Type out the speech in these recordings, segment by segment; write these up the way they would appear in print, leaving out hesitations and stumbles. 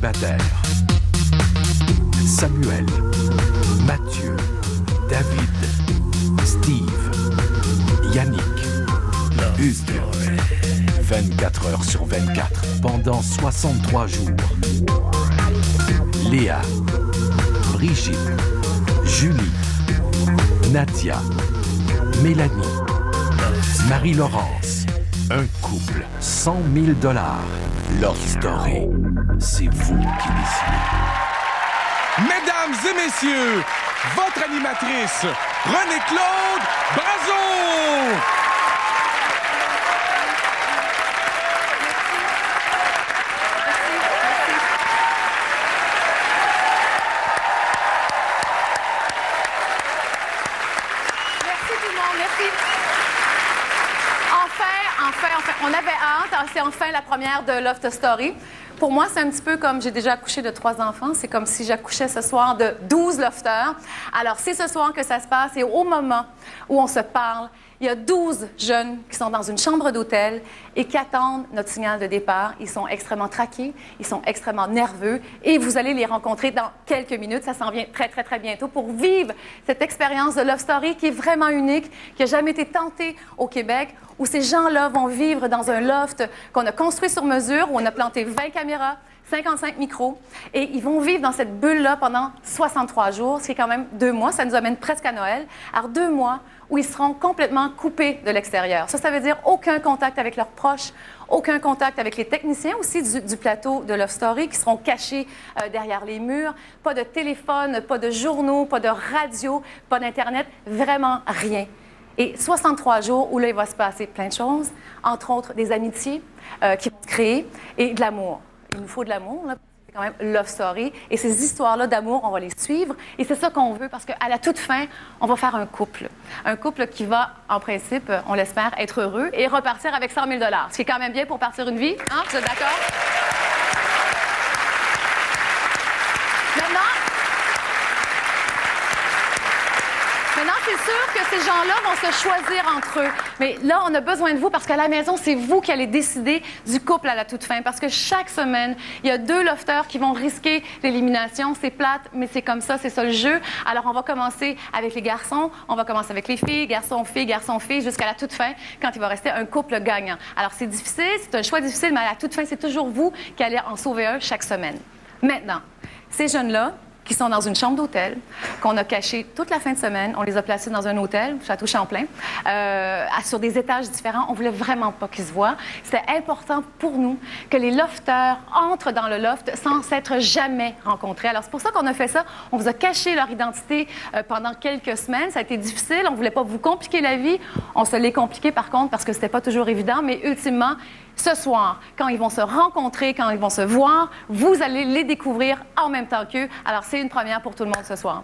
célibataires. Samuel, Mathieu, David, Steve, Yannick, Hugues. 24 heures sur 24, pendant 63 jours. Léa, Brigitte, Julie, Nadia, Mélanie, Marie-Laurence. Un couple, 100 000 $. Love Story, c'est vous qui décidez. Mesdames et messieurs, votre animatrice, René-Claude Brazeau! On avait hâte. C'est enfin la première de Love Story. Pour moi, c'est un petit peu comme j'ai déjà accouché de 3 enfants. C'est comme si j'accouchais ce soir de 12 lofters. Alors, c'est ce soir que ça se passe. Et au moment où on se parle, il y a 12 jeunes qui sont dans une chambre d'hôtel et qui attendent notre signal de départ. Ils sont extrêmement traqués, ils sont extrêmement nerveux et vous allez les rencontrer dans quelques minutes. Ça s'en vient très, très, très bientôt pour vivre cette expérience de Love Story qui est vraiment unique, qui n'a jamais été tentée au Québec, où ces gens-là vont vivre dans un loft qu'on a construit sur mesure, où on a planté 20 caméras, 55 micros, et ils vont vivre dans cette bulle-là pendant 63 jours, ce qui est quand même 2 mois. Ça nous amène presque à Noël. Alors, 2 mois où ils seront complètement coupés de l'extérieur. Ça veut dire aucun contact avec leurs proches, aucun contact avec les techniciens aussi du plateau de Love Story qui seront cachés derrière les murs. Pas de téléphone, pas de journaux, pas de radio, pas d'Internet, vraiment rien. Et 63 jours où là, il va se passer plein de choses, entre autres des amitiés qui vont se créer et de l'amour. Il nous faut de l'amour, là. C'est quand même Love Story. Et ces histoires-là d'amour, on va les suivre. Et c'est ça qu'on veut parce qu'à la toute fin, on va faire un couple. Un couple qui va, en principe, on l'espère, être heureux et repartir avec 100 000 $. Ce qui est quand même bien pour partir une vie. Hein? Vous êtes d'accord? Maintenant, c'est sûr que ces gens-là vont se choisir entre eux. Mais là, on a besoin de vous parce qu'à la maison, c'est vous qui allez décider du couple à la toute fin. Parce que chaque semaine, il y a 2 lofters qui vont risquer l'élimination. C'est plate, mais c'est comme ça, c'est ça le jeu. Alors, on va commencer avec les garçons, on va commencer avec les filles, garçon-fille, jusqu'à la toute fin, quand il va rester un couple gagnant. Alors, c'est difficile, c'est un choix difficile, mais à la toute fin, c'est toujours vous qui allez en sauver un chaque semaine. Maintenant, ces jeunes-là, qui sont dans une chambre d'hôtel, qu'on a cachée toute la fin de semaine. On les a placés dans un hôtel, Château Champlain, sur des étages différents. On voulait vraiment pas qu'ils se voient. C'était important pour nous que les lofters entrent dans le loft sans s'être jamais rencontrés. Alors, c'est pour ça qu'on a fait ça. On vous a caché leur identité pendant quelques semaines. Ça a été difficile. On voulait pas vous compliquer la vie. On se l'est compliqué, par contre, parce que c'était pas toujours évident. Mais ultimement, ce soir, quand ils vont se rencontrer, quand ils vont se voir, vous allez les découvrir en même temps qu'eux. Alors, c'est une première pour tout le monde ce soir.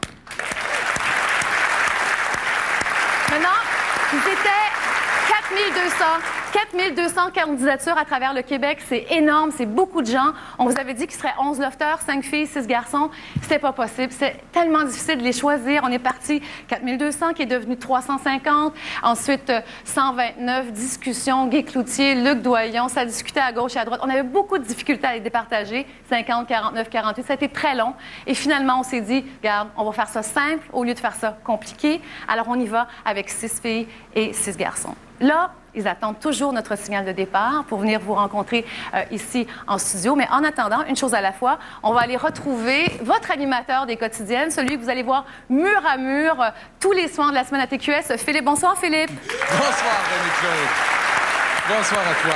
Maintenant, ils étaient 4200 candidatures à travers le Québec. C'est énorme, c'est beaucoup de gens. On vous avait dit qu'il serait 11 lofters, 5 filles, 6 garçons. C'était pas possible. C'est tellement difficile de les choisir. On est parti 4200 qui est devenu 350. Ensuite, 129 discussions. Guy Cloutier, Luc Doyon, ça discutait à gauche et à droite. On avait beaucoup de difficultés à les départager. 50, 49, 48. Ça a été très long. Et finalement, on s'est dit, regarde, on va faire ça simple au lieu de faire ça compliqué. Alors, on y va avec 6 filles et 6 garçons. Là, ils attendent toujours notre signal de départ pour venir vous rencontrer ici en studio. Mais en attendant, une chose à la fois, on va aller retrouver votre animateur des quotidiennes, celui que vous allez voir mur à mur tous les soirs de la semaine à TQS. Philippe, bonsoir Philippe. Bonsoir René-Claude. Bonsoir à toi.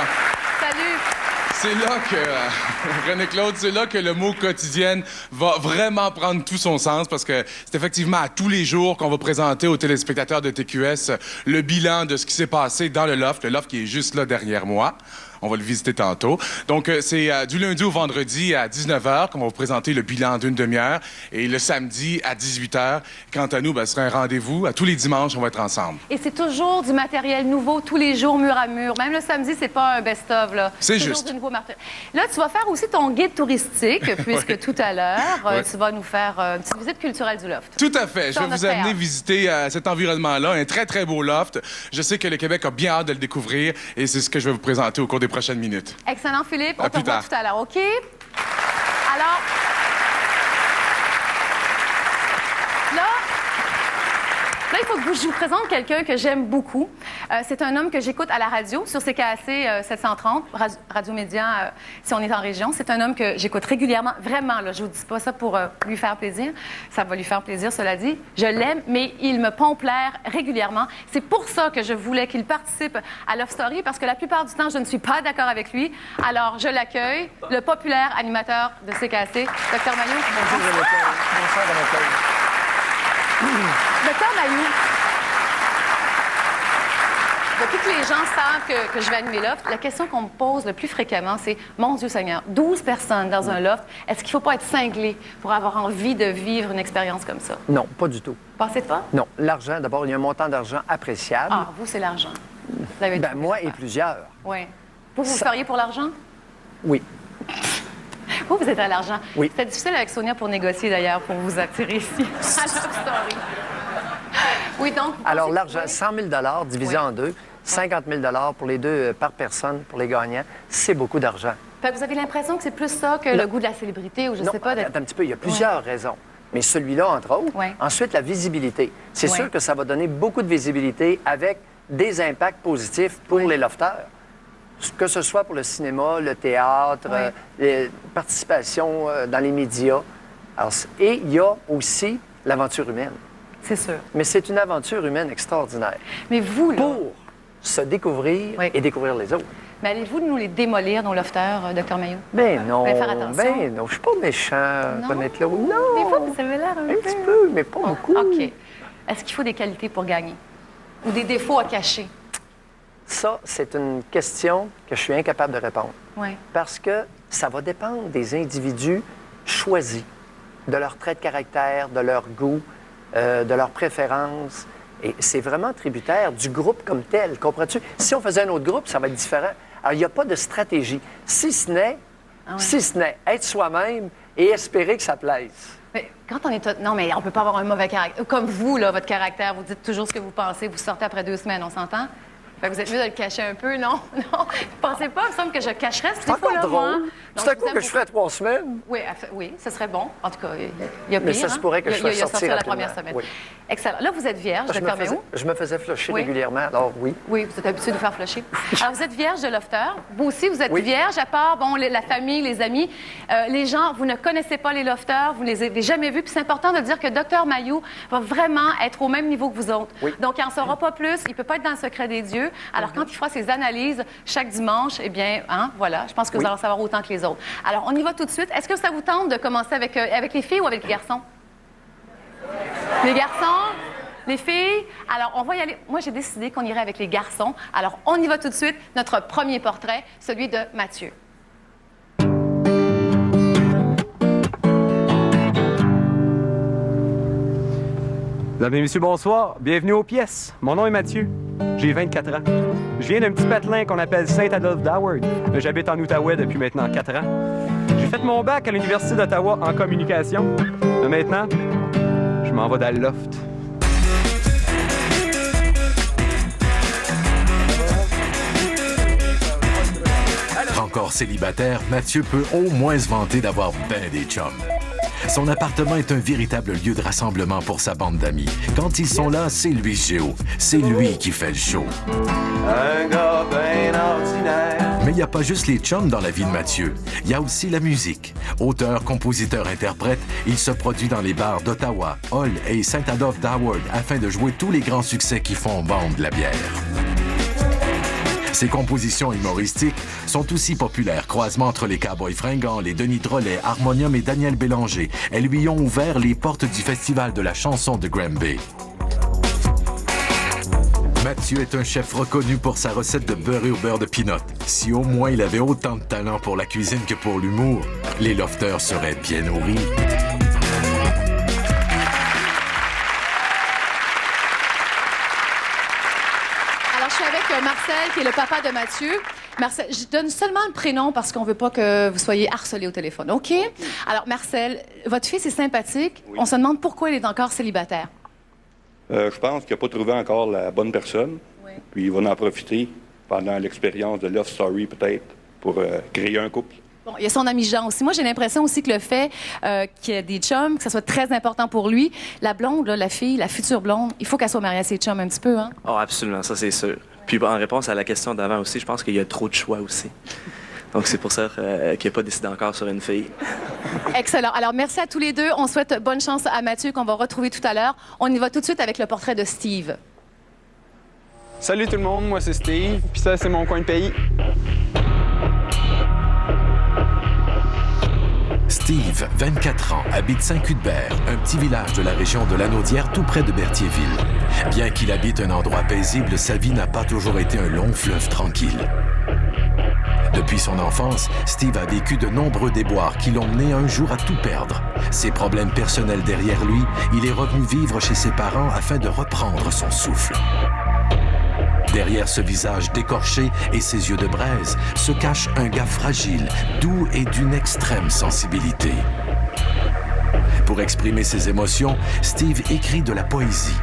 Salut. C'est là que, René-Claude, c'est là que le mot quotidienne va vraiment prendre tout son sens parce que c'est effectivement à tous les jours qu'on va présenter aux téléspectateurs de TQS le bilan de ce qui s'est passé dans le loft qui est juste là derrière moi. On va le visiter tantôt. Donc, c'est du lundi au vendredi à 19h qu'on va vous présenter le bilan d'une demi-heure. Et le samedi à 18h, quant à nous, ce sera un rendez-vous. À tous les dimanches, on va être ensemble. Et c'est toujours du matériel nouveau, tous les jours, mur à mur. Même le samedi, c'est pas un best-of, là. C'est toujours juste. Du nouveau matériel. Là, tu vas faire aussi ton guide touristique, puisque tout à l'heure, tu vas nous faire une petite visite culturelle du loft. Tout à fait. Je vais vous amener visiter cet environnement-là, un très, très beau loft. Je sais que le Québec a bien hâte de le découvrir et c'est ce que je vais vous présenter au cours des prochaines minutes. Excellent, Philippe. On te revoit tout à l'heure, OK? Alors, là, il faut que je vous présente quelqu'un que j'aime beaucoup. C'est un homme que j'écoute à la radio, sur CKAC 730, Radio Média, si on est en région. C'est un homme que j'écoute régulièrement. Vraiment, là, je vous dis pas ça pour lui faire plaisir. Ça va lui faire plaisir, cela dit. Je l'aime, mais il me pompe l'air régulièrement. C'est pour ça que je voulais qu'il participe à Love Story, parce que la plupart du temps, je ne suis pas d'accord avec lui. Alors, je l'accueille, le populaire animateur de CKAC, Dr Maillot. Bonsoir, Dr Maillot, depuis que les gens savent que je vais animer Loft, la question qu'on me pose le plus fréquemment, c'est « Mon Dieu Seigneur, 12 personnes dans un Loft, est-ce qu'il ne faut pas être cinglé pour avoir envie de vivre une expérience comme ça? » Non, pas du tout. Pensez pas? Non. L'argent, d'abord, il y a un montant d'argent appréciable. Ah, vous, c'est l'argent. Vous avez Ben, tout moi fait. et plusieurs. Oui. Vous feriez pour l'argent? Oui. Vous êtes à l'argent. Oui. C'était difficile avec Sonia pour négocier, d'ailleurs, pour vous attirer ici à Love Story. Oui, donc... Alors, l'argent, 100 000 divisé Oui. en deux, 50 000 pour les deux par personne, pour les gagnants, c'est beaucoup d'argent. Fait que vous avez l'impression que c'est plus ça que le goût de la célébrité, ou je Non, sais pas... d'être- attends un petit peu, il y a plusieurs raisons. Mais celui-là, entre autres. Ouais. Ensuite, la visibilité. C'est Ouais. sûr que ça va donner beaucoup de visibilité avec des impacts positifs pour les lofteurs. Que ce soit pour le cinéma, le théâtre, Ouais. les participations dans les médias. Alors, et il y a aussi l'aventure humaine. C'est sûr. Mais c'est une aventure humaine extraordinaire. Mais vous, là... Pour se découvrir Oui. et découvrir les autres. Mais allez-vous nous les démolir, nos lofters, Dr Maillot? Ben non, Ben, faire attention. ben non, je suis pas méchant, Non? connaître là. Non, Des fois, vous avez l'air un un peu... petit peu, mais pas beaucoup. OK. Est-ce qu'il faut des qualités pour gagner? Ou des défauts à cacher? Ça, c'est une question que je suis incapable de répondre. Oui. Parce que ça va dépendre des individus choisis, de leur trait de caractère, de leur goût, de leurs préférences. Et c'est vraiment tributaire du groupe comme tel, comprends-tu? Si on faisait un autre groupe, ça va être différent. Alors, il n'y a pas de stratégie, si ce n'est être soi-même et espérer que ça plaise. Mais quand on est... Non, mais on peut pas avoir un mauvais caractère. Comme vous, là, votre caractère, vous dites toujours ce que vous pensez, vous sortez après 2 semaines, on s'entend? Fait que vous êtes mieux de le cacher un peu, non? Non. Vous pensez pas? Il me semble que je cacherais ce C'est encore défaut-là, moi. drôle. C'est Donc, un coup que je ferais 3 semaines. Oui, oui, ce serait bon. En tout cas, il y a pire. Mais ça se pourrait que je Il y a fasse sortir sorti la rapidement. première semaine. Oui. Excellent. Là, vous êtes vierge, Dr. Maillot. Je me faisais flusher Oui. régulièrement, alors oui. Oui, vous êtes habitué de vous faire flusher. Alors, vous êtes vierge de lofter. Vous aussi, vous êtes Oui. vierge, à part, bon, la famille, les amis. Les gens, vous ne connaissez pas les lofters, vous ne les avez jamais vus. Puis c'est important de dire que Dr. Maillot va vraiment être au même niveau que vous autres. Oui. Donc, il n'en saura pas plus. Il ne peut pas être dans le secret des dieux. Alors, quand il fera ses analyses chaque dimanche, eh bien, hein, voilà, je pense que vous Oui. allez en savoir autant que les autres. Alors, on y va tout de suite. Est-ce que ça vous tente de commencer avec les filles ou avec les garçons? Les garçons? Les filles? Alors, on va y aller. Moi, j'ai décidé qu'on irait avec les garçons. Alors, on y va tout de suite. Notre premier portrait, celui de Mathieu. Mesdames et messieurs, bonsoir. Bienvenue aux pièces. Mon nom est Mathieu. J'ai 24 ans. Je viens d'un petit patelin qu'on appelle Saint-Adolphe d'Howard. J'habite en Outaouais depuis maintenant 4 ans. J'ai fait mon bac à l'Université d'Ottawa en communication. Mais maintenant, je m'en vais dans le loft. Encore célibataire, Mathieu peut au moins se vanter d'avoir ben des chums. Son appartement est un véritable lieu de rassemblement pour sa bande d'amis. Quand ils sont là, c'est lui Géo. C'est lui qui fait le show. Un gars ben ordinaire. Mais il n'y a pas juste les chums dans la vie de Mathieu. Il y a aussi la musique. Auteur, compositeur, interprète, il se produit dans les bars d'Ottawa, Hull et Saint-Adolphe d'Howard afin de jouer tous les grands succès qui font vendre la bière. Ses compositions humoristiques sont aussi populaires, croisement entre les Cowboys fringants, les Denis Drolet, Harmonium et Daniel Bélanger. Elles lui ont ouvert les portes du Festival de la chanson de Granby. Mathieu est un chef reconnu pour sa recette de beurre au beurre de pinot. Si au moins il avait autant de talent pour la cuisine que pour l'humour, les lofters seraient bien nourris. Alors, je suis avec Marcel, qui est le papa de Mathieu. Marcel, je donne seulement le prénom parce qu'on veut pas que vous soyez harcelé au téléphone, OK? Alors, Marcel, votre fils est sympathique. Oui. On se demande pourquoi il est encore célibataire. Je pense qu'il n'a pas trouvé encore la bonne personne. Oui. Puis il va en profiter pendant l'expérience de Love Story, peut-être, pour créer un couple. Bon, il y a son ami Jean aussi. Moi, j'ai l'impression aussi que le fait qu'il y ait des chums, que ça soit très important pour lui. La blonde, là, la fille, la future blonde, il faut qu'elle soit mariée à ses chums un petit peu, hein? Oh, absolument, ça c'est sûr. Puis en réponse à la question d'avant aussi, je pense qu'il y a trop de choix aussi. Donc c'est pour ça qu'il n'a pas décidé encore sur une fille. Excellent. Alors, merci à tous les deux. On souhaite bonne chance à Mathieu qu'on va retrouver tout à l'heure. On y va tout de suite avec le portrait de Steve. Salut tout le monde, moi c'est Steve, puis ça c'est mon coin de pays. Steve, 24 ans, habite Saint-Cuthbert, un petit village de la région de Lanaudière, tout près de Berthierville. Bien qu'il habite un endroit paisible, sa vie n'a pas toujours été un long fleuve tranquille. Depuis son enfance, Steve a vécu de nombreux déboires qui l'ont mené un jour à tout perdre. Ses problèmes personnels derrière lui, il est revenu vivre chez ses parents afin de reprendre son souffle. Derrière ce visage décorché et ses yeux de braise se cache un gars fragile, doux et d'une extrême sensibilité. Pour exprimer ses émotions, Steve écrit de la poésie.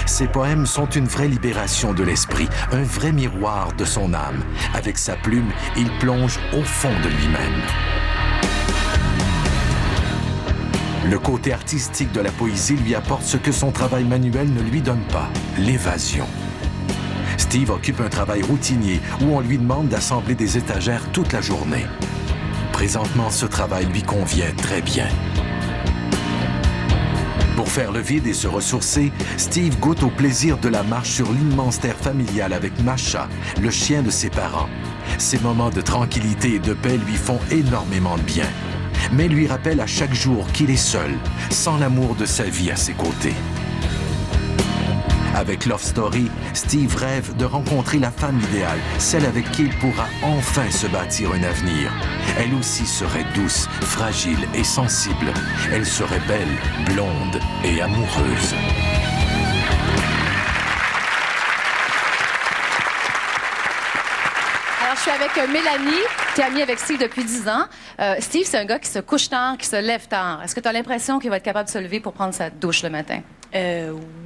Ses poèmes sont une vraie libération de l'esprit, un vrai miroir de son âme. Avec sa plume, il plonge au fond de lui-même. Le côté artistique de la poésie lui apporte ce que son travail manuel ne lui donne pas, l'évasion. Steve occupe un travail routinier où on lui demande d'assembler des étagères toute la journée. Présentement, ce travail lui convient très bien. Pour faire le vide et se ressourcer, Steve goûte au plaisir de la marche sur l'immense terre familiale avec Masha, le chien de ses parents. Ces moments de tranquillité et de paix lui font énormément de bien, mais lui rappellent à chaque jour qu'il est seul, sans l'amour de sa vie à ses côtés. Avec Love Story, Steve rêve de rencontrer la femme idéale, celle avec qui il pourra enfin se bâtir un avenir. Elle aussi serait douce, fragile et sensible. Elle serait belle, blonde et amoureuse. Alors, je suis avec Mélanie, qui est amie avec Steve depuis 10 ans. Steve, c'est un gars qui se couche tard, qui se lève tard. Est-ce que tu as l'impression qu'il va être capable de se lever pour prendre sa douche le matin?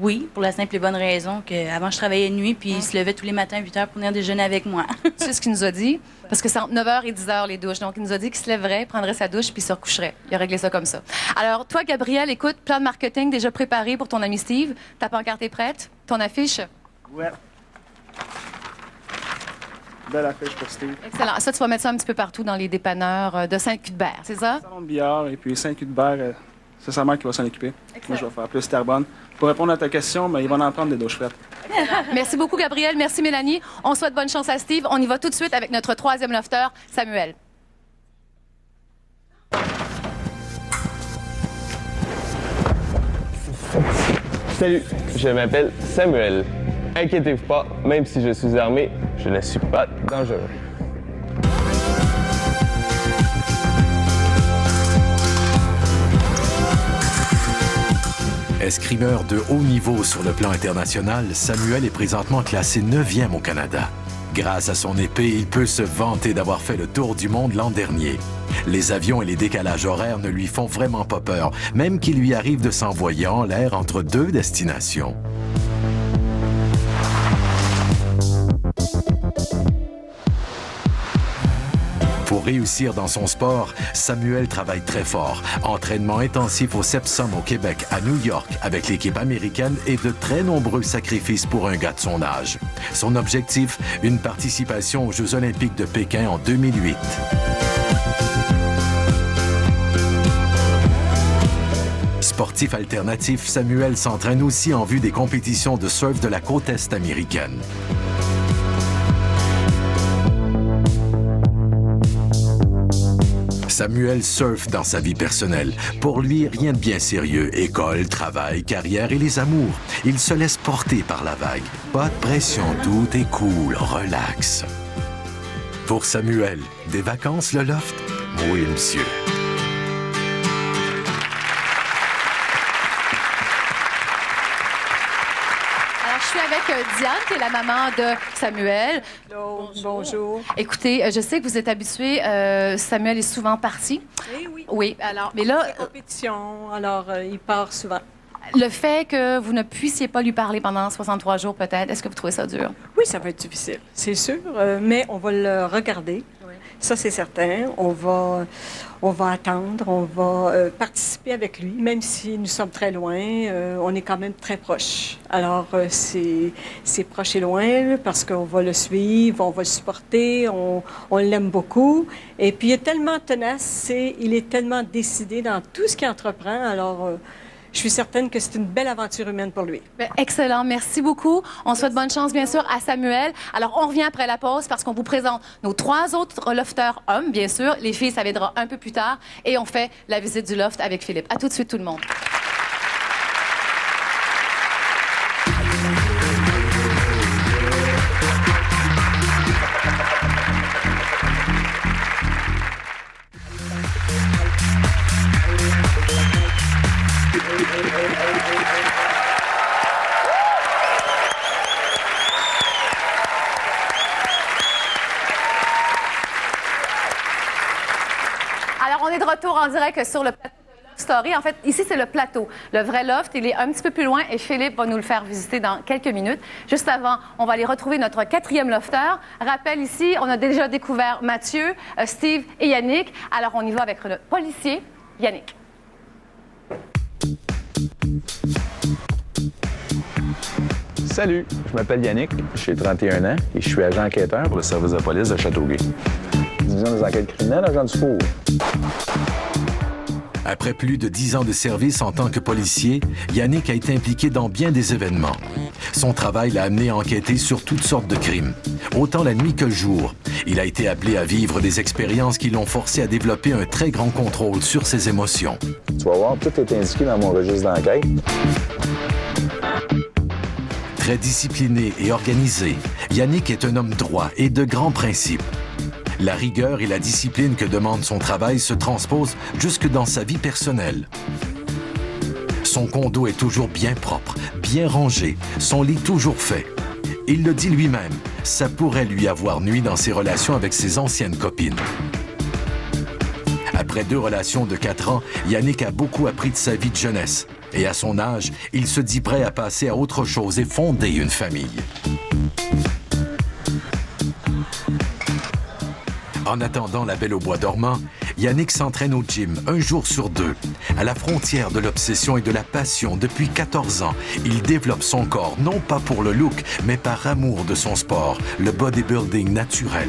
Oui, pour la simple et bonne raison qu'avant, je travaillais de nuit, puis il se levait tous les matins à 8 h pour venir déjeuner avec moi. Tu sais ce qu'il nous a dit? Parce que c'est entre 9 h et 10 h les douches. Donc, il nous a dit qu'il se lèverait, prendrait sa douche, puis il se recoucherait. Il a réglé ça comme ça. Alors, toi, Gabriel, écoute, plan de marketing déjà préparé pour ton ami Steve. Ta pancarte est prête? Ton affiche? Ouais. Belle affiche pour Steve. Excellent. Ça, tu vas mettre ça un petit peu partout dans les dépanneurs de Saint-Cuthbert, c'est ça? Salon de billard et puis Saint-Cuthbert, c'est sa mère qui va s'en occuper. Moi, je vais faire plus Terrebonne. Pour répondre à ta question, il va en prendre des douches frettes. Merci beaucoup, Gabriel. Merci, Mélanie. On souhaite bonne chance à Steve. On y va tout de suite avec notre troisième lofter, Samuel. Salut, je m'appelle Samuel. Inquiétez-vous pas, même si je suis armé, je ne suis pas dangereux. Escrimeur de haut niveau sur le plan international, Samuel est présentement classé 9e au Canada. Grâce à son épée, il peut se vanter d'avoir fait le tour du monde l'an dernier. Les avions et les décalages horaires ne lui font vraiment pas peur, même qu'il lui arrive de s'envoyer en l'air entre deux destinations. Pour réussir dans son sport, Samuel travaille très fort. Entraînement intensif au Sepsum au Québec, à New York, avec l'équipe américaine et de très nombreux sacrifices pour un gars de son âge. Son objectif, une participation aux Jeux olympiques de Pékin en 2008. Sportif alternatif, Samuel s'entraîne aussi en vue des compétitions de surf de la côte est américaine. Samuel surfe dans sa vie personnelle. Pour lui, rien de bien sérieux. École, travail, carrière et les amours. Il se laisse porter par la vague. Pas de pression, tout est cool, relax. Pour Samuel, des vacances, le loft? Oui, monsieur. Je suis avec Diane, qui est la maman de Samuel. Hello, bonjour. Écoutez, je sais que vous êtes habitués. Samuel est souvent parti. Oui, oui. Oui, alors, mais là... Compétition, alors il part souvent. Le fait que vous ne puissiez pas lui parler pendant 63 jours, peut-être, est-ce que vous trouvez ça dur? Oui, ça va être difficile, c'est sûr, mais on va le regarder. Ça, c'est certain. On va attendre, on va participer avec lui, même si nous sommes très loin, on est quand même très proches. Alors, c'est proche et loin parce qu'on va le suivre, on va le supporter, on l'aime beaucoup. Et puis, il est tellement tenace, il est tellement décidé dans tout ce qu'il entreprend. Alors, je suis certaine que c'est une belle aventure humaine pour lui. Bien, excellent. Merci beaucoup. On souhaite bonne chance, bien sûr, à Samuel. Alors, on revient après la pause parce qu'on vous présente nos 3 autres lofters hommes, bien sûr. Les filles, ça viendra un peu plus tard. Et on fait la visite du loft avec Philippe. À tout de suite, tout le monde. Alors, on est de retour en direct sur le plateau de Love Story. En fait, ici, c'est le plateau. Le vrai loft, il est un petit peu plus loin et Philippe va nous le faire visiter dans quelques minutes. Juste avant, on va aller retrouver notre 4e lofter. Rappel ici, on a déjà découvert Mathieu, Steve et Yannick. Alors, on y va avec le policier, Yannick. Salut, je m'appelle Yannick, j'ai 31 ans et je suis agent enquêteur pour le service de police de Châteauguay. Division des enquêtes criminelles, agent du four. Après plus de 10 ans de service en tant que policier, Yannick a été impliqué dans bien des événements. Son travail l'a amené à enquêter sur toutes sortes de crimes, autant la nuit que le jour. Il a été appelé à vivre des expériences qui l'ont forcé à développer un très grand contrôle sur ses émotions. Tu vas voir, tout est indiqué dans mon registre d'enquête. Très discipliné et organisé, Yannick est un homme droit et de grands principes. La rigueur et la discipline que demande son travail se transposent jusque dans sa vie personnelle. Son condo est toujours bien propre, bien rangé, son lit toujours fait. Il le dit lui-même, ça pourrait lui avoir nui dans ses relations avec ses anciennes copines. Après 2 relations de 4 ans, Yannick a beaucoup appris de sa vie de jeunesse. Et à son âge, il se dit prêt à passer à autre chose et fonder une famille. En attendant la Belle au bois dormant, Yannick s'entraîne au gym 1 jour sur 2. À la frontière de l'obsession et de la passion depuis 14 ans, il développe son corps non pas pour le look, mais par amour de son sport, le bodybuilding naturel.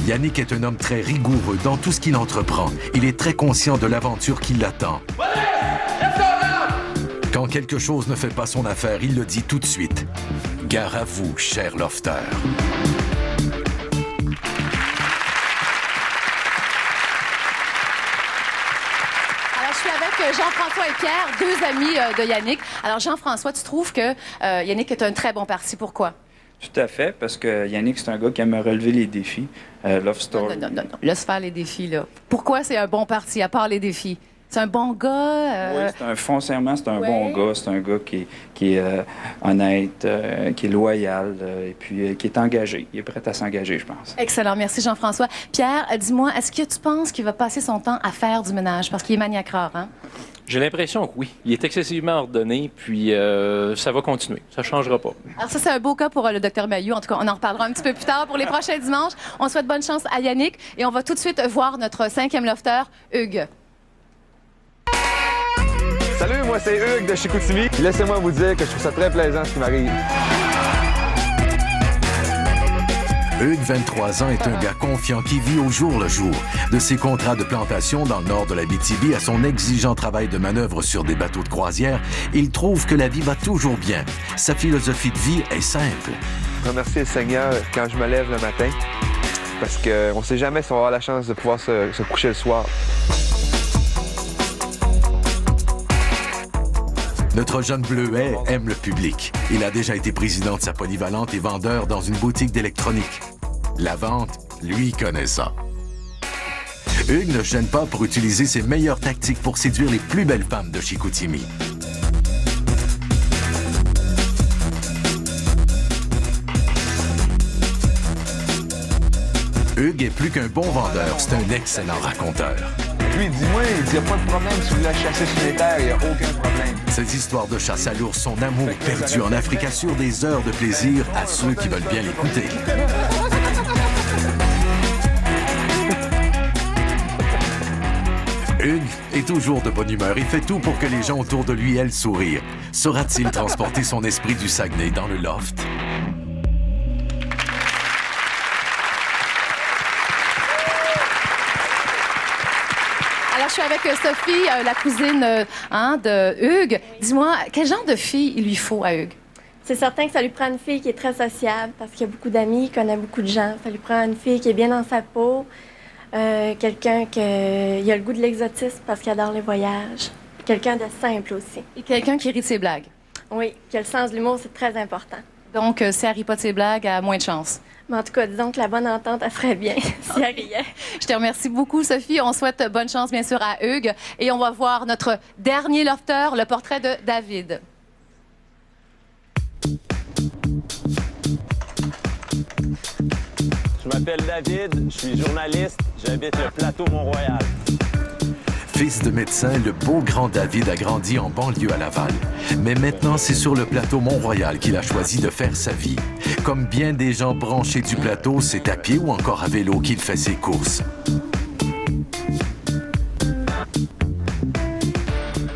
Yannick est un homme très rigoureux dans tout ce qu'il entreprend. Il est très conscient de l'aventure qui l'attend. Quand quelque chose ne fait pas son affaire, il le dit tout de suite. Gare à vous, cher lofter. Alors, je suis avec Jean-François et Pierre, 2 amis de Yannick. Alors, Jean-François, tu trouves que Yannick est un très bon parti. Pourquoi? Tout à fait, parce que Yannick, c'est un gars qui aime relever les défis. Love Story. Non. Laisse faire les défis, là. Pourquoi c'est un bon parti, à part les défis? C'est un bon gars? Oui, foncièrement, c'est un bon gars. C'est un gars qui est honnête, qui est loyal, et puis qui est engagé. Il est prêt à s'engager, je pense. Excellent. Merci, Jean-François. Pierre, dis-moi, est-ce que tu penses qu'il va passer son temps à faire du ménage? Parce qu'il est maniaque rare, hein? J'ai l'impression que oui. Il est excessivement ordonné, puis ça va continuer. Ça ne changera pas. Alors ça, c'est un beau cas pour le Dr Mailloux. En tout cas, on en reparlera un petit peu plus tard pour les prochains dimanches. On souhaite bonne chance à Yannick et on va tout de suite voir notre 5e lofter, Hugues. Salut, moi c'est Hugues de Chicoutimi. Laissez-moi vous dire que je trouve ça très plaisant ce qui m'arrive. Hugues, 23 ans, est un gars confiant qui vit au jour le jour. De ses contrats de plantation dans le nord de l'Abitibi à son exigeant travail de manœuvre sur des bateaux de croisière, il trouve que la vie va toujours bien. Sa philosophie de vie est simple. Remercier le Seigneur quand je me lève le matin, parce qu'on ne sait jamais si on va avoir la chance de pouvoir se coucher le soir. Notre jeune bleuet aime le public. Il a déjà été président de sa polyvalente et vendeur dans une boutique d'électronique. La vente, lui, connaît ça. Hugues ne gêne pas pour utiliser ses meilleures tactiques pour séduire les plus belles femmes de Chicoutimi. Hugues est plus qu'un bon vendeur, c'est un excellent raconteur. Lui, dis-moi, il dit, y a pas de problème si vous voulez chasser sur les terres, il n'y a aucun problème. Ces histoires de chasse à l'ours, son amour perdu en Afrique assure des heures de plaisir à ceux qui veulent bien l'écouter. Hugues est toujours de bonne humeur et fait tout pour que les gens autour de lui aient le sourire. Saura-t-il transporter son esprit du Saguenay dans le loft? Alors, je suis avec Sophie, la cousine de Hugues. Dis-moi, quel genre de fille il lui faut à Hugues? C'est certain que ça lui prend une fille qui est très sociable parce qu'il y a beaucoup d'amis, il connaît beaucoup de gens. Ça lui prend une fille qui est bien dans sa peau, quelqu'un qui a le goût de l'exotisme parce qu'il adore les voyages. Quelqu'un de simple aussi. Et quelqu'un qui rit de ses blagues. Oui, qui a le sens de l'humour, c'est très important. Donc, si elle rit pas de ses blagues, elle a moins de chance. Mais en tout cas, disons que la bonne entente, elle ferait bien si elle riait. Je te remercie beaucoup, Sophie. On souhaite bonne chance, bien sûr, à Hugues. Et on va voir notre dernier lofter, le portrait de David. Je m'appelle David, je suis journaliste, j'habite le plateau Mont-Royal. Fils de médecin, le beau grand David a grandi en banlieue à Laval. Mais maintenant, c'est sur le plateau Mont-Royal qu'il a choisi de faire sa vie. Comme bien des gens branchés du plateau, c'est à pied ou encore à vélo qu'il fait ses courses.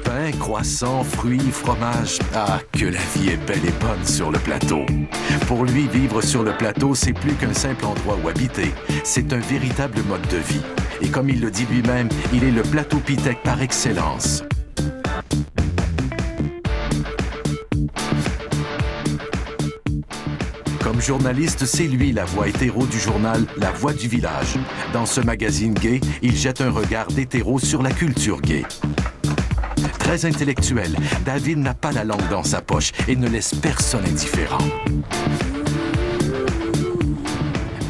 Pain, croissants, fruits, fromage. Ah, que la vie est belle et bonne sur le plateau. Pour lui, vivre sur le plateau, c'est plus qu'un simple endroit où habiter. C'est un véritable mode de vie. Et comme il le dit lui-même, il est le plateau-pithèque par excellence. Comme journaliste, c'est lui la voix hétéro du journal La Voix du Village. Dans ce magazine gay, il jette un regard d'hétéro sur la culture gay. Très intellectuel, David n'a pas la langue dans sa poche et ne laisse personne indifférent.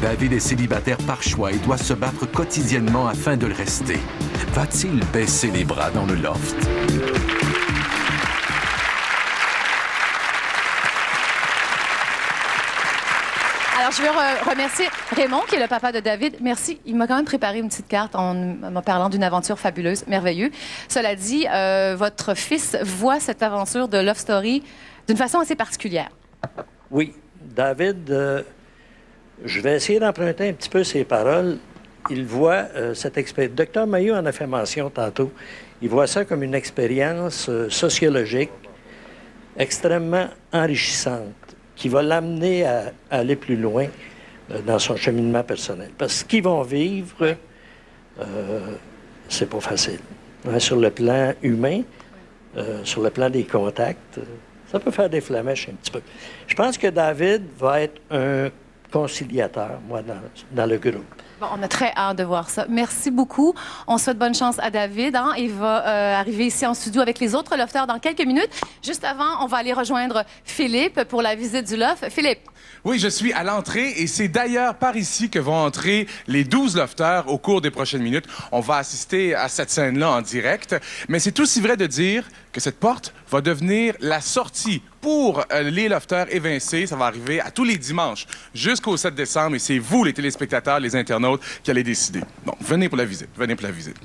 David est célibataire par choix et doit se battre quotidiennement afin de le rester. Va-t-il baisser les bras dans le loft? Alors, je veux remercier Raymond, qui est le papa de David. Merci. Il m'a quand même préparé une petite carte en me parlant d'une aventure fabuleuse, merveilleuse. Cela dit, votre fils voit cette aventure de Love Story d'une façon assez particulière. Oui. David, je vais essayer d'emprunter un petit peu ses paroles. Il voit cette expérience. Dr Mailloux en a fait mention tantôt. Il voit ça comme une expérience sociologique extrêmement enrichissante, qui va l'amener à aller plus loin dans son cheminement personnel. Parce que ce qu'ils vont vivre, c'est pas facile. Hein, sur le plan humain, sur le plan des contacts, ça peut faire des flamèches un petit peu. Je pense que David va être un conciliateur, moi, dans le groupe. Bon, on a très hâte de voir ça. Merci beaucoup. On souhaite bonne chance à David. Hein? Il va arriver ici en studio avec les autres lofters dans quelques minutes. Juste avant, on va aller rejoindre Philippe pour la visite du loft. Philippe. Oui, je suis à l'entrée et c'est d'ailleurs par ici que vont entrer les 12 lofters au cours des prochaines minutes. On va assister à cette scène-là en direct, mais c'est aussi vrai de dire que cette porte va devenir la sortie pour les lofters évincés. Ça va arriver à tous les dimanches jusqu'au 7 décembre et c'est vous, les téléspectateurs, les internautes, qui allez décider. Bon, venez pour la visite, venez pour la visite.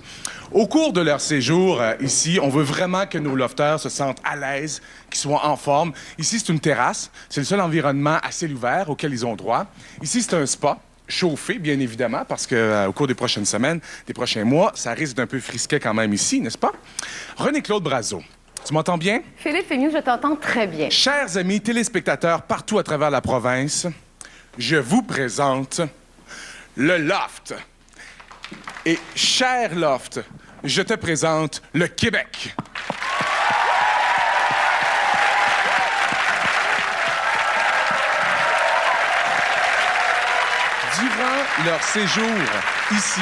Au cours de leur séjour ici, on veut vraiment que nos lofters se sentent à l'aise, qu'ils soient en forme. Ici, c'est une terrasse. C'est le seul environnement à ciel ouvert auquel ils ont droit. Ici, c'est un spa. Chauffé, bien évidemment, parce qu'au cours des prochaines semaines, des prochains mois, ça risque d'un peu frisquet quand même ici, n'est-ce pas? René-Claude Brazeau, tu m'entends bien? Philippe Fémieux, je t'entends très bien. Chers amis téléspectateurs partout à travers la province, je vous présente le Loft. Et cher Loft, je te présente le Québec. Durant leur séjour ici,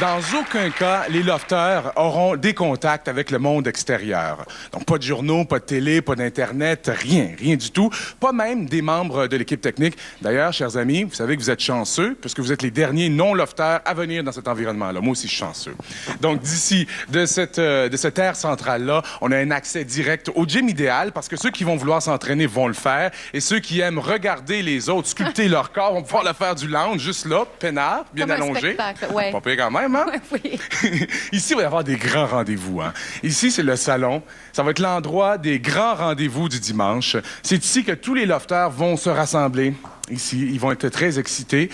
Dans aucun cas, les lofters auront des contacts avec le monde extérieur. Donc, pas de journaux, pas de télé, pas d'Internet, rien du tout. Pas même des membres de l'équipe technique. D'ailleurs, chers amis, vous savez que vous êtes chanceux, puisque vous êtes les derniers non-lofters à venir dans cet environnement-là. Moi aussi, je suis chanceux. Donc, d'ici, de cette aire centrale-là, on a un accès direct au gym idéal, parce que ceux qui vont vouloir s'entraîner vont le faire, et ceux qui aiment regarder les autres sculpter leur corps vont pouvoir le faire du lounge, juste là, peinard, bien Comme un allongé. spectacle, ouais. Pas pire quand même, hein? Oui. Ici, il va y avoir des grands rendez-vous. Hein? Ici, c'est le salon. Ça va être l'endroit des grands rendez-vous du dimanche. C'est ici que tous les lofters vont se rassembler. Ici, ils vont être très excités.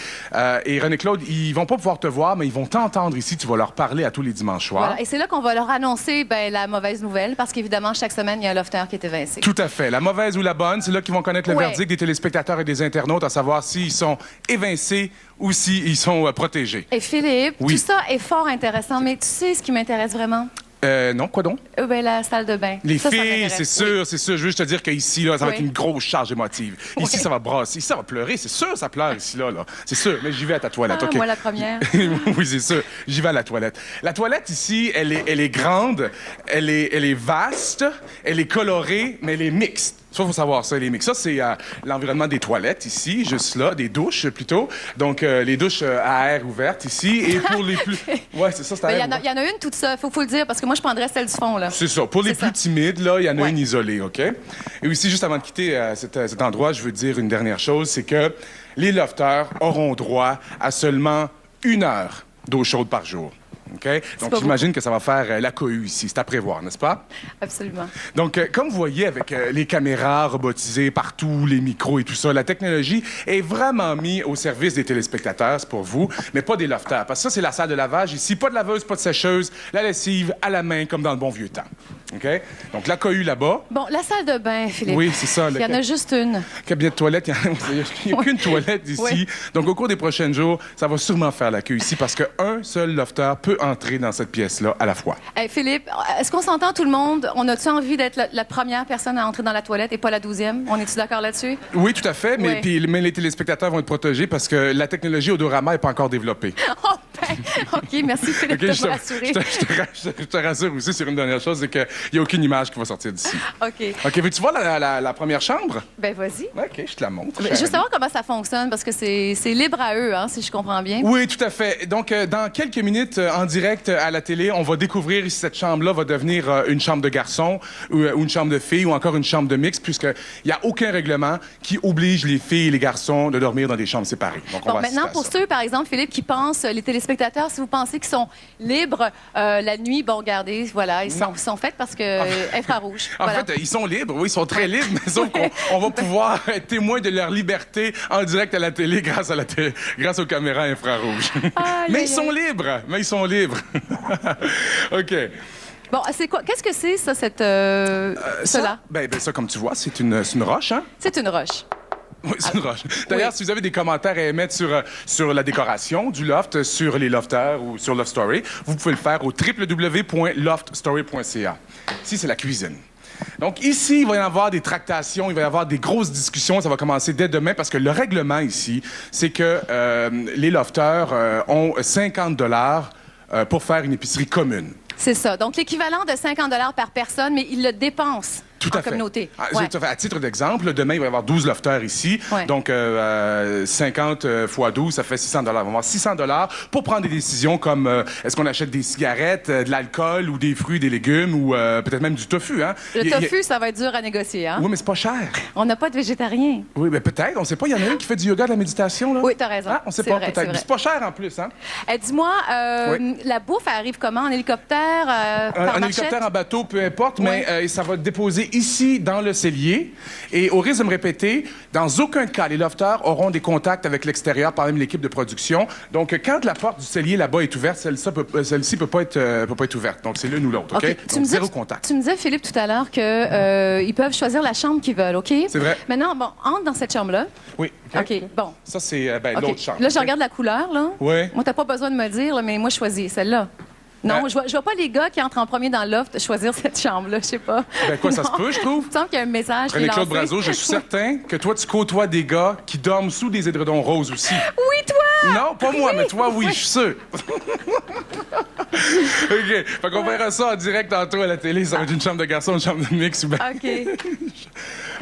Et René-Claude, ils vont pas pouvoir te voir, mais ils vont t'entendre ici. Tu vas leur parler à tous les dimanches soirs. Voilà. Et c'est là qu'on va leur annoncer la mauvaise nouvelle, parce qu'évidemment, chaque semaine, il y a un lofter qui est évincé. Tout à fait. La mauvaise ou la bonne, c'est là qu'ils vont connaître le verdict des téléspectateurs et des internautes, à savoir s'ils sont évincés ou s'ils sont protégés. Et Philippe, Oui. tout ça est fort intéressant, mais tu sais ce qui m'intéresse vraiment? Non, quoi donc? La salle de bain. Les ça filles, m'intéresse. c'est sûr, c'est sûr. Je veux juste te dire qu'ici, là, ça va être Oui. une grosse charge émotive. Ici, ça va brasser. Ici, ça va pleurer. C'est sûr, ça pleure ici, là. C'est sûr. Mais j'y vais à ta toilette, OK? Moi, la première. Oui, c'est sûr. J'y vais à la toilette. La toilette, ici, elle est grande, elle est vaste, elle est colorée, mais elle est mixte. Ça, il faut savoir ça, les mix. Ça, c'est l'environnement des toilettes ici, juste là, des douches plutôt. Donc, les douches à air ouverte ici. Et pour les plus... Ouais, c'est ça, c'est à air ouvert. Il y en a une toute seule, faut le dire, parce que moi, je prendrais celle du fond, là. C'est ça. Pour les plus timides, là, il y en a une isolée, OK? Et aussi, juste avant de quitter cet endroit, je veux dire une dernière chose, c'est que les lofters auront droit à seulement 1 heure d'eau chaude par jour. OK? Donc, j'imagine que ça va faire la cohue ici. C'est à prévoir, n'est-ce pas? Absolument. Donc, comme vous voyez, avec les caméras robotisées partout, les micros et tout ça, la technologie est vraiment mise au service des téléspectateurs, c'est pour vous, mais pas des lofters. Parce que ça, c'est la salle de lavage ici. Pas de laveuse, pas de sécheuse. La lessive à la main, comme dans le bon vieux temps. OK? Donc, la cohue là-bas. Bon, la salle de bain, Philippe. Oui, c'est ça. Il y en a juste une. Cabinet de toilette, il n'y a qu'une toilette ici. Oui. Donc, au cours des prochains jours, ça va sûrement faire la queue ici parce qu'un seul lofter peut entrer dans cette pièce-là à la fois. Hey, Philippe, est-ce qu'on s'entend tout le monde? On a-tu envie d'être la première personne à entrer dans la toilette et pas la 12e? On est-tu d'accord là-dessus? Oui, tout à fait, mais, Oui. mais les téléspectateurs vont être protégés parce que la technologie Odorama n'est pas encore développée. Oh, ben, OK, merci Philippe OK, de je me te- rassurer. je te rassure aussi sur une dernière chose, c'est qu'il n'y a aucune image qui va sortir d'ici. OK. OK, veux-tu voir la première chambre? Ben, vas-y. OK, je te la montre. Je veux savoir comment ça fonctionne, parce que c'est libre à eux, hein, si je comprends bien. Oui, tout à fait. Donc, dans quelques minutes, en direct à la télé, on va découvrir si cette chambre-là va devenir une chambre de garçon ou une chambre de filles ou encore une chambre de mix, puisqu'il n'y a aucun règlement qui oblige les filles et les garçons de dormir dans des chambres séparées. Donc, on Bon, va maintenant, assister à pour ça. ceux, par exemple, Philippe, qui pensent, les téléspectateurs, si vous pensez qu'ils sont libres la nuit, bon, regardez, voilà, ils sont faits parce que infrarouge. En Voilà. fait, ils sont libres, oui, ils sont très libres, mais sauf qu'on va pouvoir être témoin de leur liberté en direct à la télé grâce aux caméras infrarouges. Mais ils sont libres, OK. Bon, c'est quoi? Qu'est-ce que c'est, ça, cela? Ben, ça, comme tu vois, c'est une roche, hein? C'est une roche. Oui, c'est une roche. D'ailleurs, si vous avez des commentaires à émettre sur la décoration du loft, sur les lofters ou sur Loft Story, vous pouvez le faire au www.loftstory.ca. Ici, c'est la cuisine. Donc ici, il va y avoir des tractations, il va y avoir des grosses discussions. Ça va commencer dès demain parce que le règlement ici, c'est que les lofters ont 50 $ pour faire une épicerie commune. C'est ça. Donc, l'équivalent de 50 $ par personne, mais ils le dépensent Tout en à fait. communauté. Ah, Ouais. tout à fait. À titre d'exemple, demain, il va y avoir 12 lofters ici. Ouais. Donc, 50 fois 12, ça fait 600 $. On va avoir 600 $ pour prendre des décisions comme est-ce qu'on achète des cigarettes, de l'alcool ou des fruits, des légumes ou peut-être même du tofu. Hein? Le tofu, ça va être dur à négocier, hein? Oui, mais c'est pas cher. On n'a pas de végétarien. Oui, mais peut-être. On sait pas. Il y en a un qui fait du yoga, de la méditation, là. Oui, t'as raison. Ah, on sait C'est pas, vrai, c'est peut-être. vrai. C'est pas cher en plus, hein? Dis-moi, la bouffe, elle arrive comment? En hélicoptère? Par Un marchette? hélicoptère en bateau, peu importe, mais ça va déposer ici, dans le cellier. Et au risque de me répéter, dans aucun cas, les lofters auront des contacts avec l'extérieur, par exemple l'équipe de production. Donc, quand la porte du cellier là-bas est ouverte, celle-ci peut pas être ouverte. Donc, c'est l'une ou l'autre, OK? Donc, zéro contact. Tu me disais, Philippe, tout à l'heure qu'ils peuvent choisir la chambre qu'ils veulent, OK? C'est vrai. Maintenant, bon, entre dans cette chambre-là. Oui. OK, bon. Ça, c'est OK. l'autre chambre. Là, je regarde la couleur, là. Oui. Moi, t'as pas besoin de me le dire, là, mais moi, je choisis celle-là. Non, je vois pas les gars qui entrent en premier dans le loft choisir cette chambre-là, je sais pas. Ben quoi, ça Non. se peut, je trouve. Il me semble qu'il y a un message qui est René-Claude lancé. Brazeau, je suis certain que toi, tu côtoies des gars qui dorment sous des édredons roses aussi. Oui, toi! Non, pas moi, mais toi, oui, je suis sûr. OK. Fait qu'on verra ça en direct tantôt à la télé. Ça va être une chambre de garçon, une chambre de mix. OK.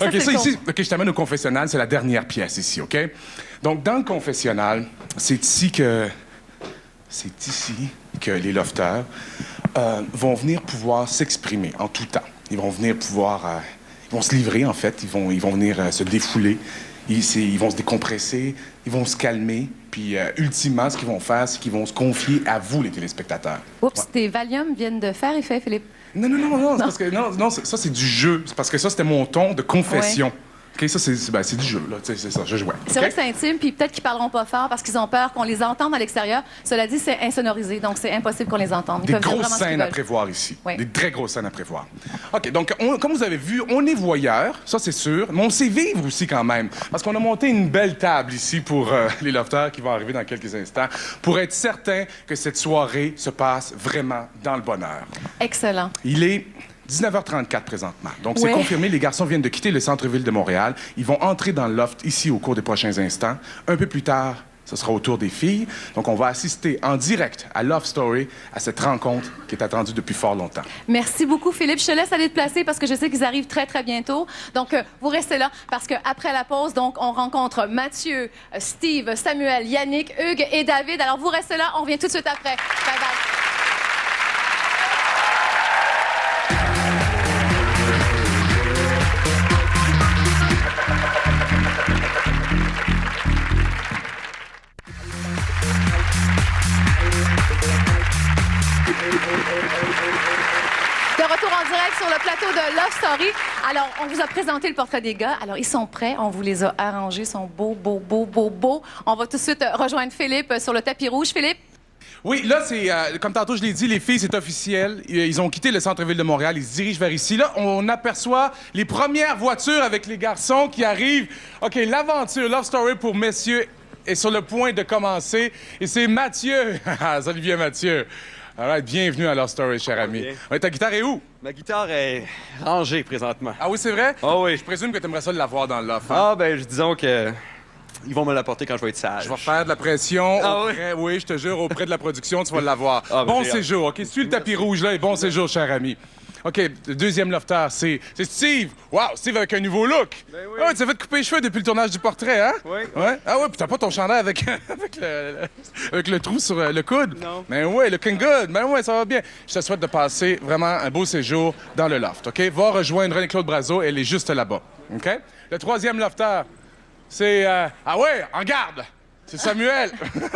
OK, ça ici. OK, je t'amène au confessionnal. C'est la dernière pièce ici, OK? Donc, dans le confessionnal, c'est ici que les lofters vont venir pouvoir s'exprimer en tout temps. Ils vont venir pouvoir... ils vont se livrer, en fait. Ils vont venir se défouler. Ils vont se décompresser. Ils vont se calmer. Puis, ultimement, ce qu'ils vont faire, c'est qu'ils vont se confier à vous, les téléspectateurs. Oups, tes Valium viennent de faire effet, Philippe. Non. C'est parce que, non, ça, c'est du jeu. C'est parce que ça, c'était mon ton de confession. OK, ça, c'est du jeu, là. C'est ça, je jouais. C'est vrai que c'est intime, puis peut-être qu'ils parleront pas fort parce qu'ils ont peur qu'on les entende à l'extérieur. Cela dit, c'est insonorisé, donc c'est impossible qu'on les entende. Des grosses scènes à prévoir ici. Oui. Des très grosses scènes à prévoir. OK, donc, comme vous avez vu, on est voyeurs, ça, c'est sûr, mais on sait vivre aussi quand même. Parce qu'on a monté une belle table ici pour les lofters qui vont arriver dans quelques instants, pour être certain que cette soirée se passe vraiment dans le bonheur. Excellent. Il est 19h34 présentement. Donc, c'est confirmé. Les garçons viennent de quitter le centre-ville de Montréal. Ils vont entrer dans le loft ici au cours des prochains instants. Un peu plus tard, ce sera au tour des filles. Donc, on va assister en direct à Love Story, à cette rencontre qui est attendue depuis fort longtemps. Merci beaucoup, Philippe. Je te laisse aller te placer parce que je sais qu'ils arrivent très, très bientôt. Donc, vous restez là parce qu'après la pause, donc, on rencontre Mathieu, Steve, Samuel, Yannick, Hugues et David. Alors, vous restez là. On revient tout de suite après. Bye-bye. De retour en direct sur le plateau de Love Story. Alors, on vous a présenté le portrait des gars. Alors, ils sont prêts. On vous les a arrangés. Ils sont beaux. On va tout de suite rejoindre Philippe sur le tapis rouge. Philippe? Oui, là, c'est comme tantôt je l'ai dit, les filles, c'est officiel. Ils ont quitté le centre-ville de Montréal. Ils se dirigent vers ici. Là, on aperçoit les premières voitures avec les garçons qui arrivent. OK, l'aventure Love Story pour messieurs est sur le point de commencer. Et c'est Mathieu. Salut bien, Mathieu. Alors, bienvenue à Love Story, cher ami. Ouais, ta guitare est où? Ma guitare est rangée présentement. Ah oui, c'est vrai? Ah oui. Je présume que tu aimerais ça l'avoir dans le loft. Ah, ben, disons que... Ils vont me l'apporter quand je vais être sage. Je vais faire de la pression. Ah oui, je te jure, auprès de la production, tu vas l'avoir. Ah, bon séjour, OK? Suis le tapis rouge, là, et bon séjour, cher ami. OK, le deuxième lofter, c'est Steve. Wow, Steve avec un nouveau look. Ben oui. Ah, tu t'es fait couper les cheveux depuis le tournage du portrait, hein? Oui. Ouais? Ah ouais, puis t'as pas ton chandail avec le trou sur le coude? Non. Ben oui, looking good. Ben oui, ça va bien. Je te souhaite de passer vraiment un beau séjour dans le loft, OK? Va rejoindre René-Claude Brazeau, elle est juste là-bas, OK? Le troisième lofter, c'est... Ah ouais, en garde! C'est Samuel.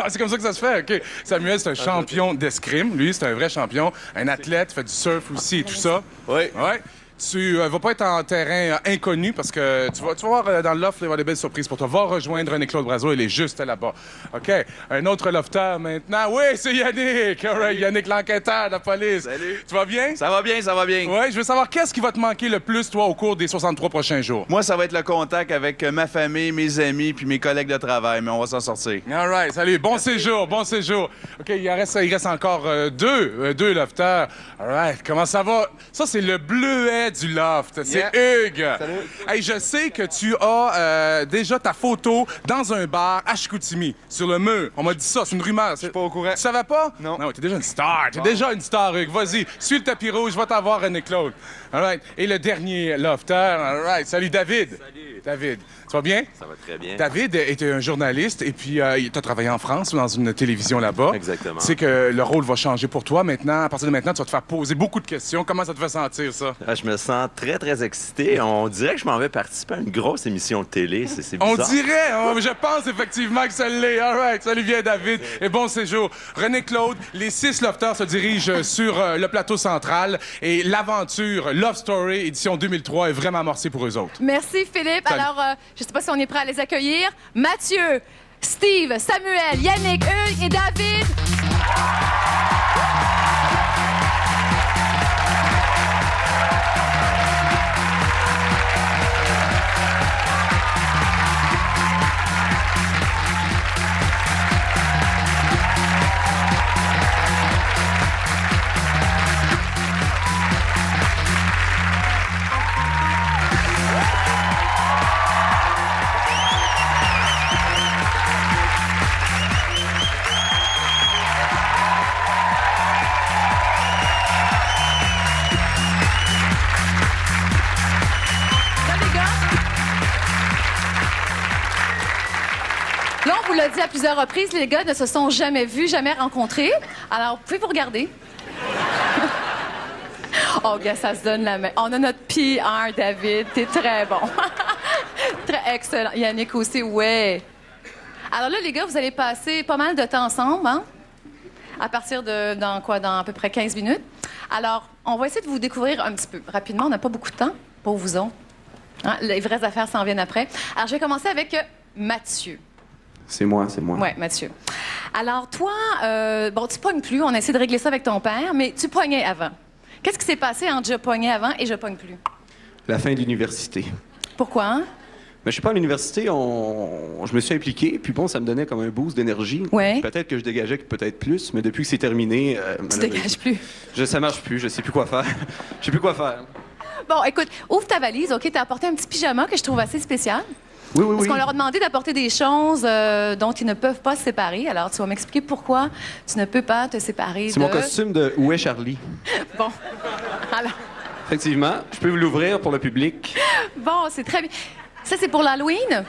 C'est comme ça que ça se fait, OK. Samuel, c'est un champion d'escrime. Lui, c'est un vrai champion. Un athlète, fait du surf aussi et tout ça. Oui. Ouais. Tu vas pas être en terrain inconnu parce que tu vas voir dans le loft, il va y avoir des belles surprises pour toi. Va rejoindre René-Claude Brazeau, il est juste là-bas. OK. Un autre lofter maintenant. Oui, c'est Yannick. All right, Yannick, l'enquêteur de la police. Salut. Tu vas bien? Ça va bien, ça va bien. Oui, je veux savoir qu'est-ce qui va te manquer le plus, toi, au cours des 63 prochains jours? Moi, ça va être le contact avec ma famille, mes amis puis mes collègues de travail, mais on va s'en sortir. All right, salut. Bon séjour, bon séjour. OK, il reste encore deux lofters. All right, comment ça va? Ça, c'est le bleuet du loft. C'est Hugues. Salut. Hey, je sais que tu as déjà ta photo dans un bar à Chicoutimi, sur le mur. On m'a dit ça, c'est une rumeur. Je suis pas au courant. Tu savais pas? Non. Non, t'es déjà une star. T'es déjà une star, Hugues. Vas-y, suis le tapis rouge, va t'avoir René-Claude. All right. Et le dernier lofter. All right. Salut, David. Salut. David. Tu vas bien? Ça va très bien. David était un journaliste et puis tu as travaillé en France, dans une télévision là-bas. Exactement. Tu sais que le rôle va changer pour toi maintenant. À partir de maintenant, tu vas te faire poser beaucoup de questions. Comment ça te fait sentir, ça? Je me sens très, très excité. On dirait que je m'en vais participer à une grosse émission de télé. C'est bizarre. On dirait. Je pense effectivement que ça l'est. All right. Salut bien, David. Et bon séjour. René-Claude, les 6 lofters se dirigent sur le plateau central et l'aventure Love Story édition 2003 est vraiment amorcée pour eux autres. Merci, Philippe. Salut. Alors, je ne sais pas si on est prêt à les accueillir. Mathieu, Steve, Samuel, Yannick, Hugues et David. Là, on vous l'a dit à plusieurs reprises, les gars ne se sont jamais vus, jamais rencontrés. Alors, vous pouvez vous regarder. Oh, gars, ça se donne la main. On a notre PR, David. T'es très bon. Très excellent. Yannick aussi, ouais. Alors là, les gars, vous allez passer pas mal de temps ensemble, hein? À partir de, dans à peu près 15 minutes. Alors, on va essayer de vous découvrir un petit peu. Rapidement, on n'a pas beaucoup de temps pour vous autres. Hein? Les vraies affaires s'en viennent après. Alors, je vais commencer avec Mathieu. C'est moi. Ouais, Mathieu. Alors, toi, bon, tu pognes plus. On a essayé de régler ça avec ton père, mais tu pognais avant. Qu'est-ce qui s'est passé entre je pognais avant et je pogne plus? La fin de l'université. Pourquoi? Hein? Ben, je sais pas, à l'université, je me suis impliqué, puis bon, ça me donnait comme un boost d'énergie. Ouais. Peut-être que je dégageais peut-être plus, mais depuis que c'est terminé... tu dégages plus? Ça marche plus, je sais plus quoi faire. Je sais plus quoi faire. Bon, écoute, ouvre ta valise, OK? T'as apporté un petit pyjama que je trouve assez spécial. Oui. Parce qu'on leur a demandé d'apporter des choses dont ils ne peuvent pas se séparer. Alors, tu vas m'expliquer pourquoi tu ne peux pas te séparer de... C'est mon costume de Où est Charlie? Bon. Alors... Effectivement, je peux vous l'ouvrir pour le public. Bon, c'est très bien. Ça, c'est pour l'Halloween?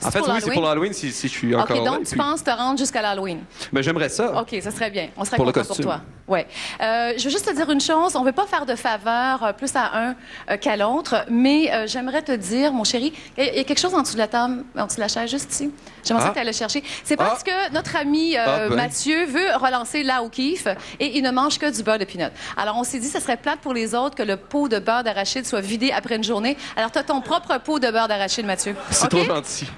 En fait, oui, c'est pour l'Halloween si je suis encore OK, là. donc tu penses te rendre jusqu'à l'Halloween? Ben, j'aimerais ça. OK, ça serait bien. On serait pour content pour toi. Ouais. Je veux juste te dire une chose. On ne veut pas faire de faveur plus à un qu'à l'autre, mais j'aimerais te dire, mon chéri, il y a quelque chose en dessous de la table, en dessous de la chaise, juste ici. J'aimerais ça que tu ailles le chercher. C'est parce que notre ami Mathieu veut relancer la O'Keeffe et il ne mange que du beurre de pinot. Alors, on s'est dit que ce serait plate pour les autres que le pot de beurre d'arachide soit vidé après une journée. Alors, tu as ton propre pot de beurre d'arachide, Mathieu. C'est trop gentil.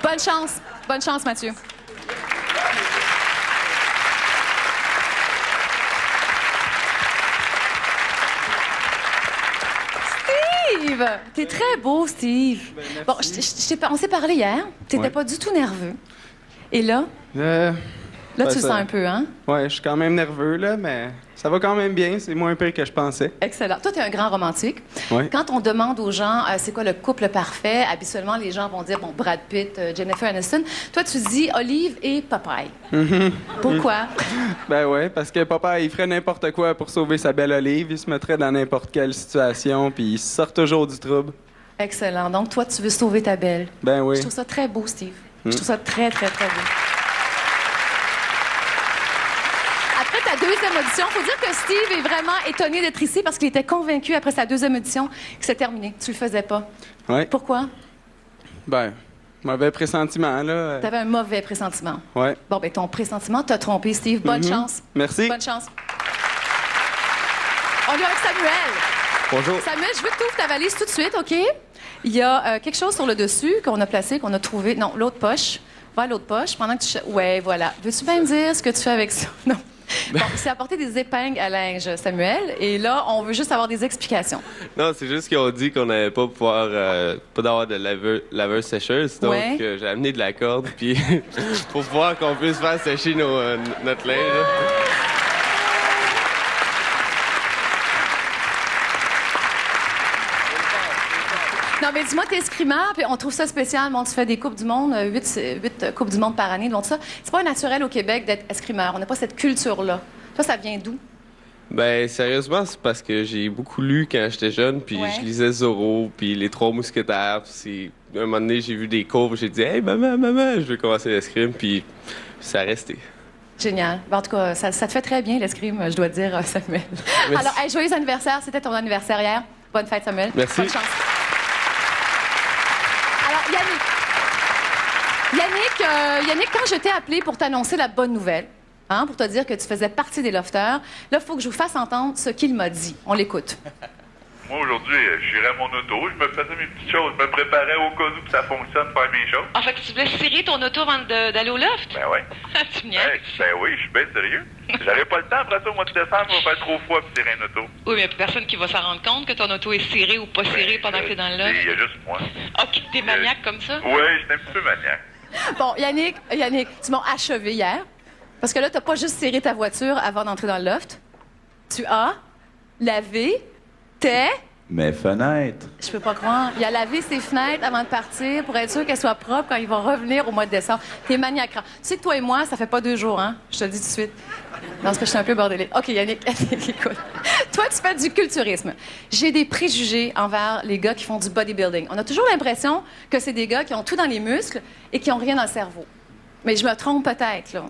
Bonne chance. Bonne chance, Mathieu. Steve! T'es très beau, Steve. Bon, on s'est parlé hier. T'étais pas du tout nerveux. Et là? Là, tu le sens un peu, hein? Ouais, je suis quand même nerveux, là, mais ça va quand même bien. C'est moins pire que je pensais. Excellent. Toi, tu es un grand romantique. Ouais. Quand on demande aux gens c'est quoi le couple parfait, habituellement, les gens vont dire, bon, Brad Pitt, Jennifer Aniston. Toi, tu dis Olive et Popeye. Pourquoi? Ben ouais, parce que papa, il ferait n'importe quoi pour sauver sa belle Olive. Il se mettrait dans n'importe quelle situation, puis il sort toujours du trouble. Excellent. Donc, toi, tu veux sauver ta belle. Ben oui. Je trouve ça très beau, Steve. Je trouve ça très, très, très beau. Après ta deuxième audition, il faut dire que Steve est vraiment étonné d'être ici parce qu'il était convaincu après sa deuxième audition que c'est terminé. Tu le faisais pas. Oui. Pourquoi? Ben, mauvais pressentiment, là. Tu avais un mauvais pressentiment. Ouais. Bon, ben ton pressentiment t'a trompé, Steve. Bonne chance. Merci. Bonne chance. On y va avec Samuel. Bonjour. Samuel, je veux que tu ouvres ta valise tout de suite, OK? Il y a quelque chose sur le dessus qu'on a placé, qu'on a trouvé. Non, l'autre poche. Va à l'autre poche pendant que tu... Ouais, voilà. Veux-tu bien me dire ce que tu fais avec ça? Non. Bon, c'est apporter des épingles à linge, Samuel. Et là, on veut juste avoir des explications. Non, c'est juste qu'ils ont dit qu'on n'allait pas pouvoir... pas d'avoir de laveuse sécheuse. Donc, j'ai amené de la corde puis pour pouvoir qu'on puisse faire sécher notre linge. Non, mais dis-moi, t'es escrimeur, puis on trouve ça spécial. Bon, tu fais des Coupes du Monde, 8 Coupes du Monde par année. Donc ça, c'est pas naturel au Québec d'être escrimeur. On n'a pas cette culture-là. Toi, ça vient d'où? Ben, sérieusement, c'est parce que j'ai beaucoup lu quand j'étais jeune, puis je lisais Zorro, puis Les Trois Mousquetaires. Puis un moment donné, j'ai vu des cours, j'ai dit « Hey, maman, je veux commencer l'escrime », puis ça a resté. Génial. En tout cas, ça te fait très bien, l'escrime, je dois te dire, Samuel. Merci. Alors, hey, joyeux anniversaire. C'était ton anniversaire hier. Bonne fête, Samuel. Merci. Bonne chance. Yannick, quand je t'ai appelé pour t'annoncer la bonne nouvelle, hein, pour te dire que tu faisais partie des lofters, là, il faut que je vous fasse entendre ce qu'il m'a dit. On l'écoute. Moi, aujourd'hui, je girais mon auto, je me faisais mes petites choses, je me préparais au cas où que ça fonctionne, faire mes choses. En fait, tu voulais cirer ton auto avant d'aller au loft? Ben oui. Tu me niaises? Ben oui, je suis bien sérieux. J'aurais pas le temps, après ça, au mois de décembre, il va faire trop froid pour cirer une auto. Oui, mais il n'y a plus personne qui va s'en rendre compte que ton auto est cirée ou pas cirée pendant que t'es dans le loft. Il y a juste moi. OK, t'es maniaque comme ça? Oui, j'étais un petit peu maniaque. Bon, Yannick, tu m'as achevé hier. Parce que là, t'as pas juste serré ta voiture avant d'entrer dans le loft. Tu as lavé tes Mes fenêtres. Je peux pas croire. Il a lavé ses fenêtres avant de partir pour être sûr qu'elles soient propres quand il va revenir au mois de décembre. T'es maniaque. Tu sais que toi et moi, ça fait pas 2 jours, hein? Je te le dis tout de suite. Non, parce que je suis un peu bordélique. OK, Yannick, écoute. Toi, tu fais du culturisme. J'ai des préjugés envers les gars qui font du bodybuilding. On a toujours l'impression que c'est des gars qui ont tout dans les muscles et qui ont rien dans le cerveau. Mais je me trompe peut-être, là.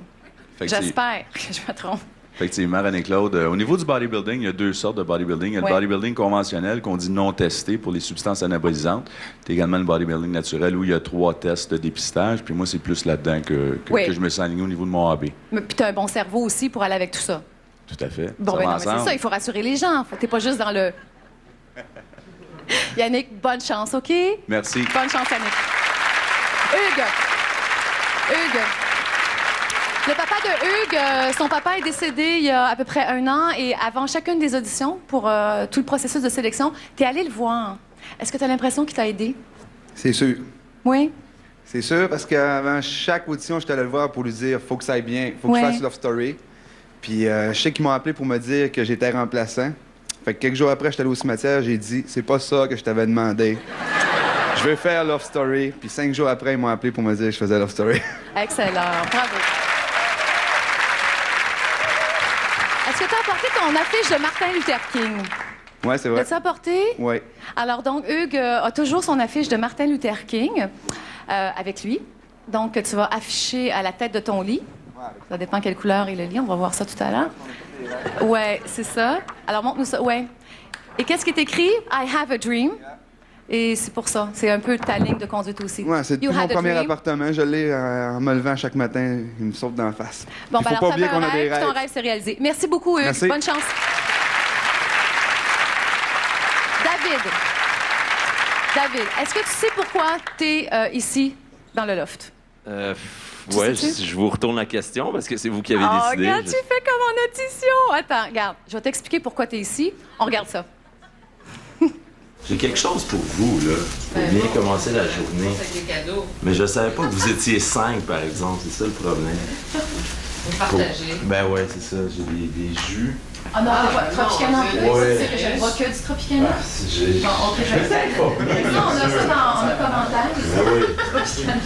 J'espère que je me trompe. Effectivement, René-Claude. Au niveau du bodybuilding, il y a 2 sortes de bodybuilding. Il y a le bodybuilding conventionnel qu'on dit non testé pour les substances anabolisantes. Il y a également le bodybuilding naturel où il y a 3 tests de dépistage. Puis moi, c'est plus là-dedans que je me sens aligné au niveau de mon AB. Mais puis t'as un bon cerveau aussi pour aller avec tout ça. Tout à fait. Bon, ben non, mais c'est ça, il faut rassurer les gens. T'es pas juste dans le... Yannick, bonne chance, OK? Merci. Bonne chance, Yannick. Hugues. Le papa de Hugues, son papa est décédé il y a à peu près 1 an et avant chacune des auditions pour tout le processus de sélection, t'es allé le voir. Est-ce que tu as l'impression qu'il t'a aidé? C'est sûr. Oui? C'est sûr parce qu'avant chaque audition, j'étais allé le voir pour lui dire faut que ça aille bien, faut que je fasse Love Story. Puis je sais qu'ils m'ont appelé pour me dire que j'étais remplaçant. Fait que quelques jours après, j'étais allé au cimetière, j'ai dit c'est pas ça que je t'avais demandé. Je veux faire Love Story. Puis 5 jours après, ils m'ont appelé pour me dire que je faisais Love Story. Excellent. Bravo. Est-ce que tu as apporté ton affiche de Martin Luther King? Oui, c'est vrai. L'as-tu apporté? Oui. Alors, donc, Hugues a toujours son affiche de Martin Luther King avec lui. Donc, tu vas afficher à la tête de ton lit. Ça dépend quelle couleur est le lit. On va voir ça tout à l'heure. Oui, c'est ça. Alors, montre-nous ça. Oui. Et qu'est-ce qui est écrit? I have a dream. Et c'est pour ça. C'est un peu ta ligne de conduite aussi. Oui, c'est mon premier appartement. Je l'ai en me levant chaque matin. Il me saute d'en face. Bon, il faut pas oublier qu'on a des rêves. Ton rêve s'est réalisé. Merci beaucoup, Hugues. Merci. Bonne chance. David, est-ce que tu sais pourquoi tu es ici, dans le loft? Ouais, je vous retourne la question parce que c'est vous qui avez décidé. Regarde, tu fais comme en audition. Attends, regarde. Je vais t'expliquer pourquoi tu es ici. On regarde ça. J'ai quelque chose pour vous, là, pour bien commencer la journée. Des cadeaux. Mais je savais pas que vous étiez 5, par exemple. C'est ça le problème. Vous partagez. Ben ouais, c'est ça. J'ai des jus. Ah non, Tropicana en plus. Ouais. C'est que je ne vois que du Tropicana. Bon, on a ça dans le commentaire. Ben oui.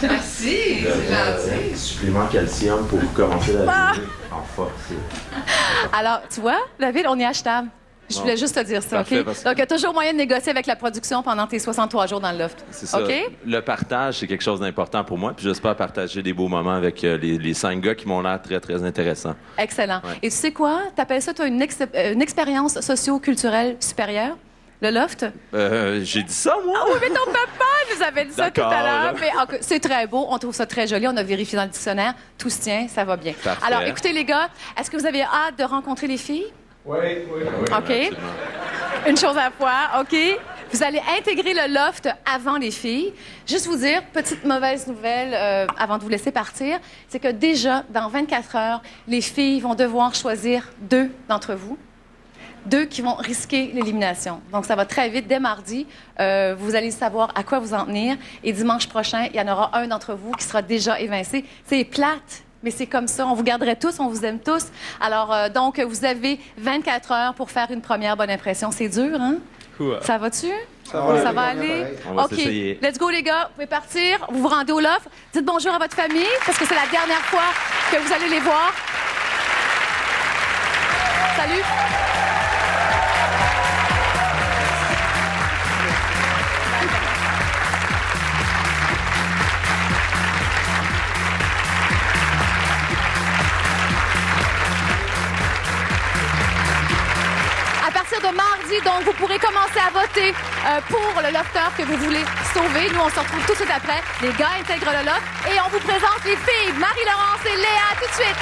Merci, c'est gentil. Supplément calcium pour commencer la journée en force. Alors, tu vois, David, on est achetable. Je voulais juste te dire ça, Parfait, OK? parce que- Donc, il y a toujours moyen de négocier avec la production pendant tes 63 jours dans le loft. C'est ça. OK? Le partage, c'est quelque chose d'important pour moi. Puis j'espère partager des beaux moments avec les 5 gars qui m'ont l'air très, très intéressants. Excellent. Ouais. Et tu sais quoi? T'appelles ça, toi, une expérience socio-culturelle supérieure? Le loft? J'ai dit ça, moi? Ah oui, mais ton papa nous avait dit ça tout à D'accord, l'heure. là. Mais c'est très beau. On trouve ça très joli. On a vérifié dans le dictionnaire. Tout se tient. Ça va bien. Parfait. Alors, écoutez, les gars, est-ce que vous avez hâte de rencontrer les filles? Oui. OK. Une chose à la fois, OK? Vous allez intégrer le loft avant les filles. Juste vous dire, petite mauvaise nouvelle avant de vous laisser partir, c'est que déjà, dans 24 heures, les filles vont devoir choisir 2 d'entre vous. 2 qui vont risquer l'élimination. Donc, ça va très vite. Dès mardi, vous allez savoir à quoi vous en tenir. Et dimanche prochain, il y en aura un d'entre vous qui sera déjà évincé. C'est plate. Mais c'est comme ça. On vous garderait tous, on vous aime tous. Alors, donc, vous avez 24 heures pour faire une première bonne impression. C'est dur, hein? Cool. Ça va-tu? Ça va aller? On va OK. s'essayer. Let's go, les gars. Vous pouvez partir. Vous vous rendez au loft. Dites bonjour à votre famille, parce que c'est la dernière fois que vous allez les voir. Salut. À partir de mardi, donc, vous pourrez commencer à voter pour le lofteur que vous voulez sauver. Nous, on se retrouve tout de suite après. Les gars intègrent le loft et on vous présente les filles, Marie-Laurence et Léa, tout de suite.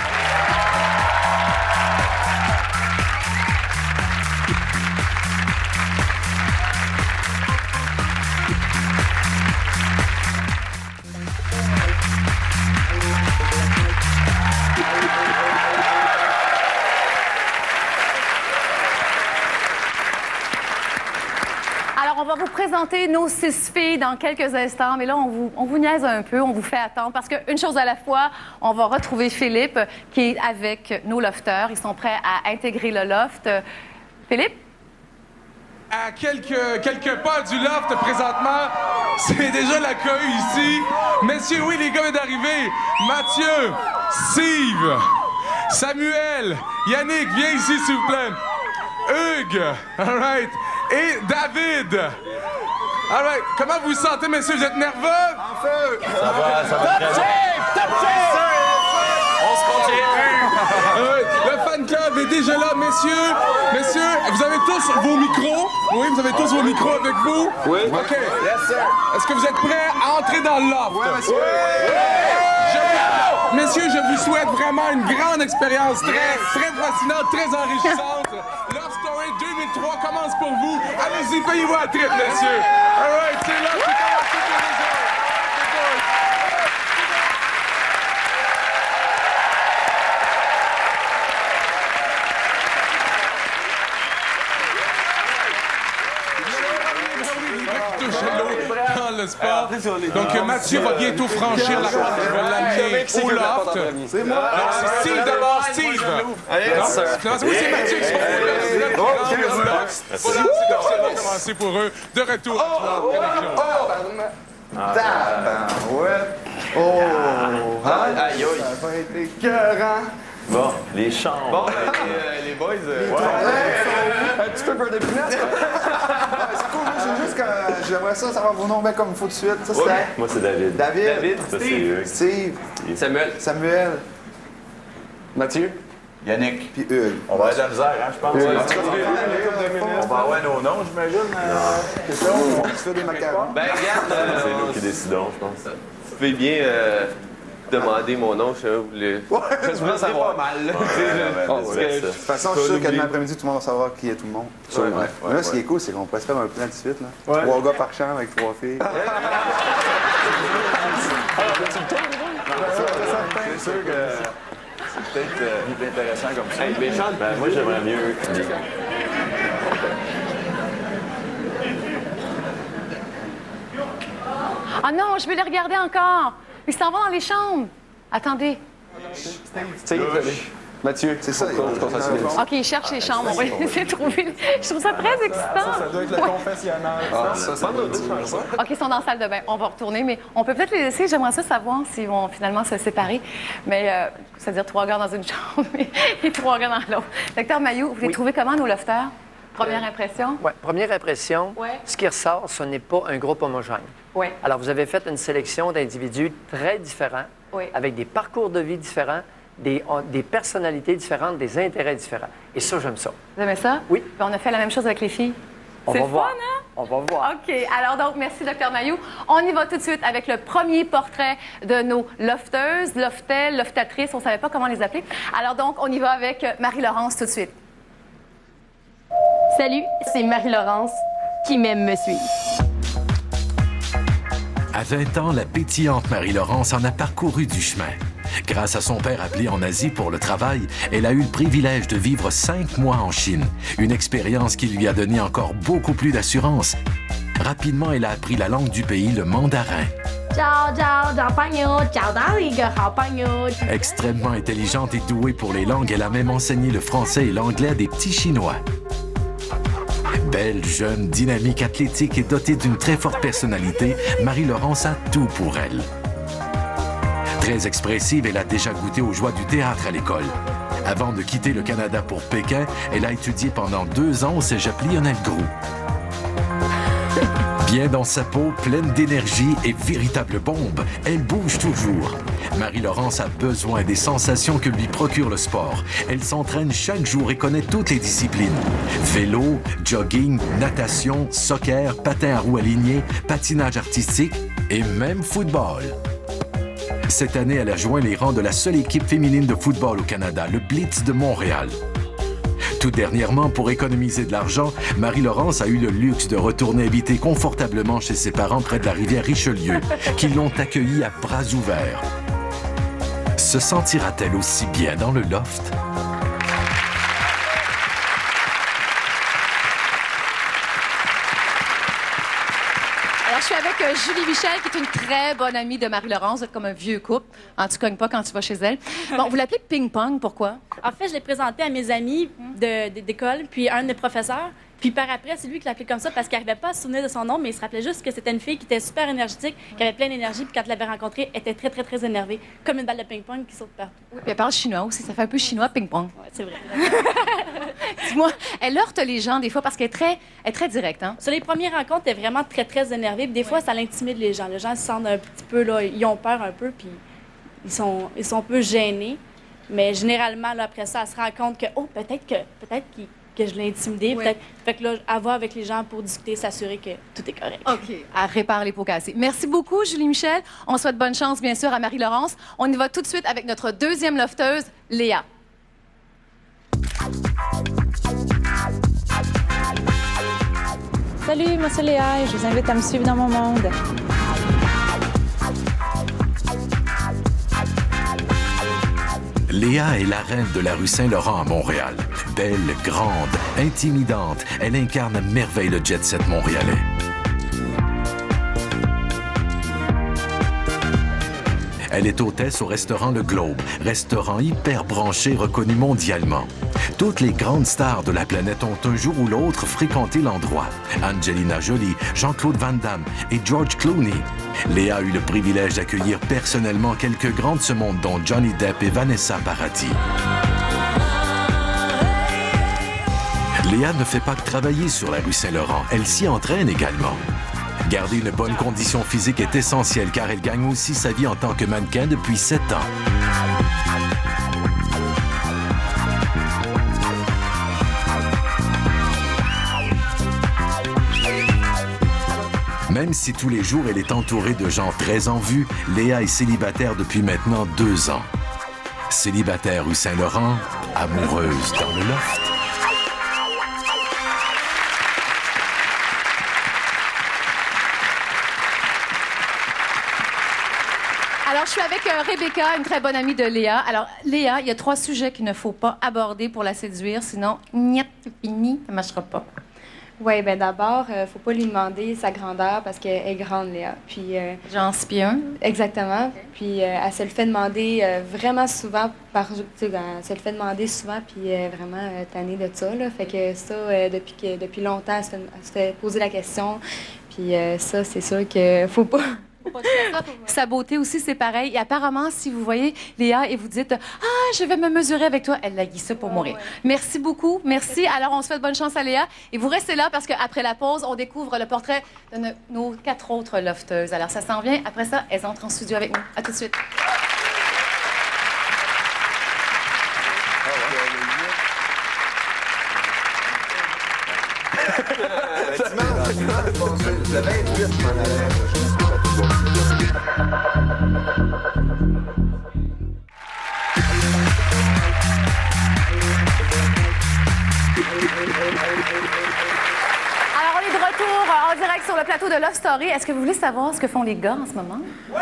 Alors, on va vous présenter nos 6 filles dans quelques instants, mais là, on vous niaise un peu, on vous fait attendre, parce qu'une chose à la fois, on va retrouver Philippe, qui est avec nos lofteurs. Ils sont prêts à intégrer le loft. Philippe? à quelques pas du loft présentement. C'est déjà la cohue ici. Messieurs, oui, les gars viennent d'arriver. Mathieu, Steve, Samuel, Yannick, viens ici, s'il vous plaît. Hugues, all right, et David. All right, comment vous vous sentez, messieurs? Vous êtes nerveux? En feu! Ça va très bien. On se continue. Le fan club est déjà là, messieurs. Messieurs, vous avez tous vos micros? Oui, vous avez tous vos micros avec vous? Oui. OK. Yes, sir. Est-ce que vous êtes prêts à entrer dans le loft? Oui, monsieur. Messieurs, je vous souhaite vraiment une grande expérience, très fascinante, très enrichissante. Love Story 2003 commence pour vous. Allez-y, payez-vous à trip, messieurs. All right, c'est là, c'est commencé pour les autres. Dans le sport. Donc Mathieu va bientôt franchir la porte. Je vais l'amener au loft. C'est moi. C'est Steve d'abord. Steve. Oui, c'est Mathieu qui va au loft. Voilà, c'est officiellement commencé pour eux. De retour à Ouais. Oh! Aïe, aïe. Ça va être écœurant. Bon, les chambres. Bon, les boys, un petit peu beurre de pinot. C'est cool, moi, c'est juste que j'aimerais ça savoir vos noms bien comme il faut tout de suite. Ça, c'est Moi, c'est David. David. Ça, c'est Hugues. Steve. Samuel. Mathieu. Yannick. Puis Hugues. On va avoir de la misère, hein, je pense. On va avoir nos noms, j'imagine. On se fait des macarons. Ben, regarde, c'est nous qui décidons, je pense. Vous pouvez bien demander mon nom, je sais pas, vous voulez. Je veux savoir. Pas mal, là. De toute façon, je suis sûr qu'à demain après-midi, tout le monde va savoir qui est tout le monde. Mais là, ce qui est cool, c'est qu'on pourrait se faire un plan de suite. Là. 3 gars par chambre avec 3 filles. C'est sûr que c'est peut-être plus intéressant comme ça. Ben, moi, j'aimerais mieux. Ah non, je vais les regarder encore. Ils s'en vont dans les chambres. Attendez. Mathieu, c'est ça. OK, ils cherchent les chambres. On va essayer de trouver. Je trouve ça très excitant. Ça doit être le confessionnal. OK, ils sont dans la salle de bain. On va retourner, mais on peut peut-être les laisser. J'aimerais ça savoir s'ils vont finalement se séparer. Mais, c'est-à-dire 3 gars dans une chambre et 3 gars dans l'autre. Docteur Mailloux, vous les trouvez comment, nos lofters? Première impression? Oui, première impression, ce qui ressort, ce n'est pas un groupe homogène. Oui. Alors, vous avez fait une sélection d'individus très différents, avec des parcours de vie différents, des personnalités différentes, des intérêts différents. Et ça, j'aime ça. Vous aimez ça? Oui. Puis on a fait la même chose avec les filles. On va voir. Fun, hein? On va voir. OK. Alors donc, merci, Dr. Mailloux. On y va tout de suite avec le premier portrait de nos lofteuses, loftel, loftatrices. On ne savait pas comment les appeler. Alors donc, on y va avec Marie-Laurence tout de suite. Salut, c'est Marie-Laurence qui m'aime me suivre. À 20 ans, la pétillante Marie-Laurence en a parcouru du chemin. Grâce à son père appelé en Asie pour le travail, elle a eu le privilège de vivre 5 mois en Chine, une expérience qui lui a donné encore beaucoup plus d'assurance. Rapidement, elle a appris la langue du pays, le mandarin. Extrêmement intelligente et douée pour les langues, elle a même enseigné le français et l'anglais à des petits Chinois. Belle, jeune, dynamique, athlétique et dotée d'une très forte personnalité, Marie-Laurence a tout pour elle. Très expressive, elle a déjà goûté aux joies du théâtre à l'école. Avant de quitter le Canada pour Pékin, elle a étudié pendant 2 ans au cégep Lionel Groulx. Bien dans sa peau, pleine d'énergie et véritable bombe, elle bouge toujours. Marie-Laurence a besoin des sensations que lui procure le sport. Elle s'entraîne chaque jour et connaît toutes les disciplines. Vélo, jogging, natation, soccer, patin à roues alignées, patinage artistique et même football. Cette année, elle a joint les rangs de la seule équipe féminine de football au Canada, le Blitz de Montréal. Tout dernièrement, pour économiser de l'argent, Marie-Laurence a eu le luxe de retourner habiter confortablement chez ses parents près de la rivière Richelieu, qui l'ont accueillie à bras ouverts. Se sentira-t-elle aussi bien dans le loft? Alors, je suis avec Julie Michel, qui est une très bonne amie de Marie-Laurence. Vous êtes comme un vieux couple. Tu ne cognes pas quand tu vas chez elle. Bon, vous l'appelez ping-pong, pourquoi? En fait, je l'ai présenté à mes amis d'école, puis un de mes professeurs. Puis par après, c'est lui qui l'a appelée comme ça parce qu'il n'arrivait pas à se souvenir de son nom, mais il se rappelait juste que c'était une fille qui était super énergétique, qui avait plein d'énergie, puis quand il l'avait rencontrée, elle était très, très, très énervée, comme une balle de ping-pong qui saute partout. Oui, puis elle parle chinois aussi, ça fait un peu chinois ping-pong. Oui, c'est vrai. Dis-moi, elle heurte les gens des fois parce qu'elle est très directe, hein? Sur les premières rencontres, elle est vraiment très, très énervée, puis des fois, ça l'intimide les gens. Les gens se sentent un petit peu, là, ils ont peur un peu, puis ils sont un peu gênés. Mais généralement, là, après ça, elle se rend compte que, oh, peut-être que je l'ai intimidée. Oui. Peut-être. Fait que là, elle va avec les gens pour discuter, s'assurer que tout est correct. OK. Elle répare les pots cassés. Merci beaucoup, Julie Michel. On souhaite bonne chance, bien sûr, à Marie-Laurence. On y va tout de suite avec notre deuxième lofteuse, Léa. Salut, moi c'est Léa et je vous invite à me suivre dans mon monde. Léa est la reine de la rue Saint-Laurent à Montréal. Belle, grande, intimidante, elle incarne à merveille le jet-set montréalais. Elle est hôtesse au restaurant Le Globe, restaurant hyper branché reconnu mondialement. Toutes les grandes stars de la planète ont un jour ou l'autre fréquenté l'endroit. Angelina Jolie, Jean-Claude Van Damme et George Clooney. Léa a eu le privilège d'accueillir personnellement quelques grands de ce monde, dont Johnny Depp et Vanessa Paradis. Léa ne fait pas que travailler sur la rue Saint-Laurent, elle s'y entraîne également. Garder une bonne condition physique est essentiel car elle gagne aussi sa vie en tant que mannequin depuis 7 ans. Même si tous les jours elle est entourée de gens très en vue, Léa est célibataire depuis maintenant 2 ans. Célibataire rue Saint-Laurent, amoureuse dans le loft. Alors, je suis avec Rebecca, une très bonne amie de Léa. Alors, Léa, il y a 3 sujets qu'il ne faut pas aborder pour la séduire, sinon, niet, c'est fini, ça ne marchera pas. Oui, bien d'abord, faut pas lui demander sa grandeur parce qu'elle est grande, Léa. Puis, genre 6 pieds 1? Exactement. Puis elle se le fait demander vraiment souvent par jour. Tu sais, elle se le fait demander souvent, puis elle est vraiment tannée de ça, là. Fait que ça, depuis longtemps, elle se fait poser la question. Puis ça, c'est sûr qu'il faut pas... Sa beauté aussi, c'est pareil. Et apparemment, si vous voyez Léa et vous dites « Ah, je vais me mesurer avec toi », elle la guise ça pour mourir. Merci beaucoup. Merci. Alors, on souhaite bonne chance à Léa. Et vous restez là parce qu'après la pause, on découvre le portrait de nos 4 autres lofteuses. Alors, ça s'en vient. Après ça, elles entrent en studio avec nous. À tout de suite. Alors, on est de retour en direct sur le plateau de Love Story. Est-ce que vous voulez savoir ce que font les gars en ce moment? Oui!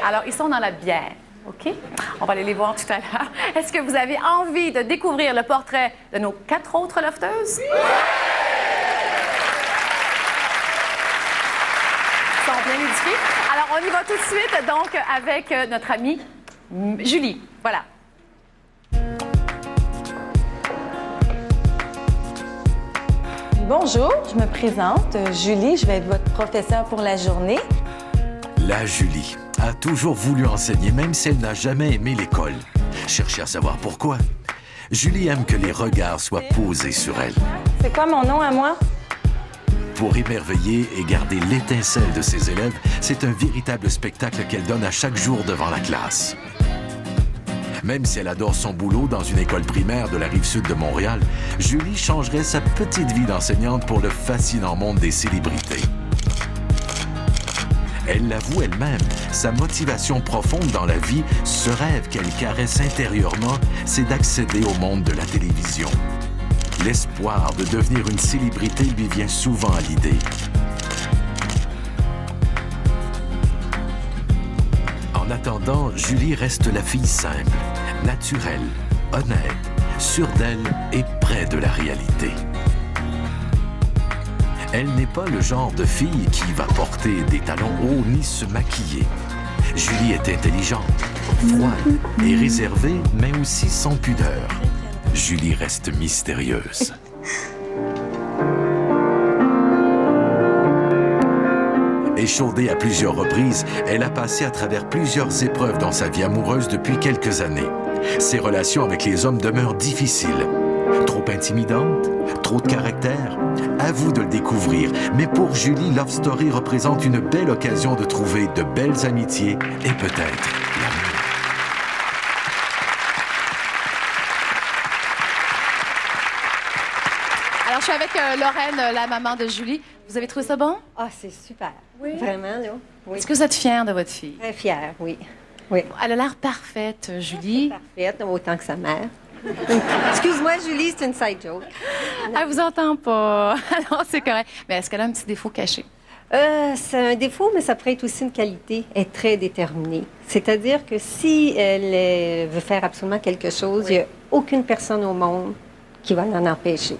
Alors, ils sont dans la bière, OK? On va aller les voir tout à l'heure. Est-ce que vous avez envie de découvrir le portrait de nos 4 autres lofteuses? Oui! Ils sont bien édifiés. Alors, on y va tout de suite, donc, avec notre amie Julie. Voilà. Bonjour, je me présente, Julie, je vais être votre professeure pour la journée. La Julie a toujours voulu enseigner, même si elle n'a jamais aimé l'école. Cherchez à savoir pourquoi. Julie aime que les regards soient posés sur elle. C'est quoi mon nom à moi? Pour émerveiller et garder l'étincelle de ses élèves, c'est un véritable spectacle qu'elle donne à chaque jour devant la classe. Même si elle adore son boulot dans une école primaire de la Rive-Sud de Montréal, Julie changerait sa petite vie d'enseignante pour le fascinant monde des célébrités. Elle l'avoue elle-même, sa motivation profonde dans la vie, ce rêve qu'elle caresse intérieurement, c'est d'accéder au monde de la télévision. L'espoir de devenir une célébrité lui vient souvent à l'idée. En attendant, Julie reste la fille simple, naturelle, honnête, sûre d'elle et près de la réalité. Elle n'est pas le genre de fille qui va porter des talons hauts ni se maquiller. Julie est intelligente, froide et réservée, mais aussi sans pudeur. Julie reste mystérieuse. Échaudée à plusieurs reprises, elle a passé à travers plusieurs épreuves dans sa vie amoureuse depuis quelques années. Ses relations avec les hommes demeurent difficiles. Trop intimidantes? Trop de caractère? À vous de le découvrir. Mais pour Julie, Love Story représente une belle occasion de trouver de belles amitiés et peut-être l'amour. Alors, je suis avec Lorraine, la maman de Julie. Vous avez trouvé ça bon? Ah, c'est super. Oui. Vraiment, là. Oui. Est-ce que vous êtes fière de votre fille? Très fière, oui. Oui. Elle a l'air parfaite, Julie. Parfaite, autant que sa mère. Excuse-moi, Julie, c'est une side joke. Elle vous entend pas. Alors, c'est correct. Mais est-ce qu'elle a un petit défaut caché? C'est un défaut, mais ça pourrait être aussi une qualité. Elle est très déterminée. C'est-à-dire que si elle veut faire absolument quelque chose, il n'y a aucune personne au monde qui va l'en empêcher.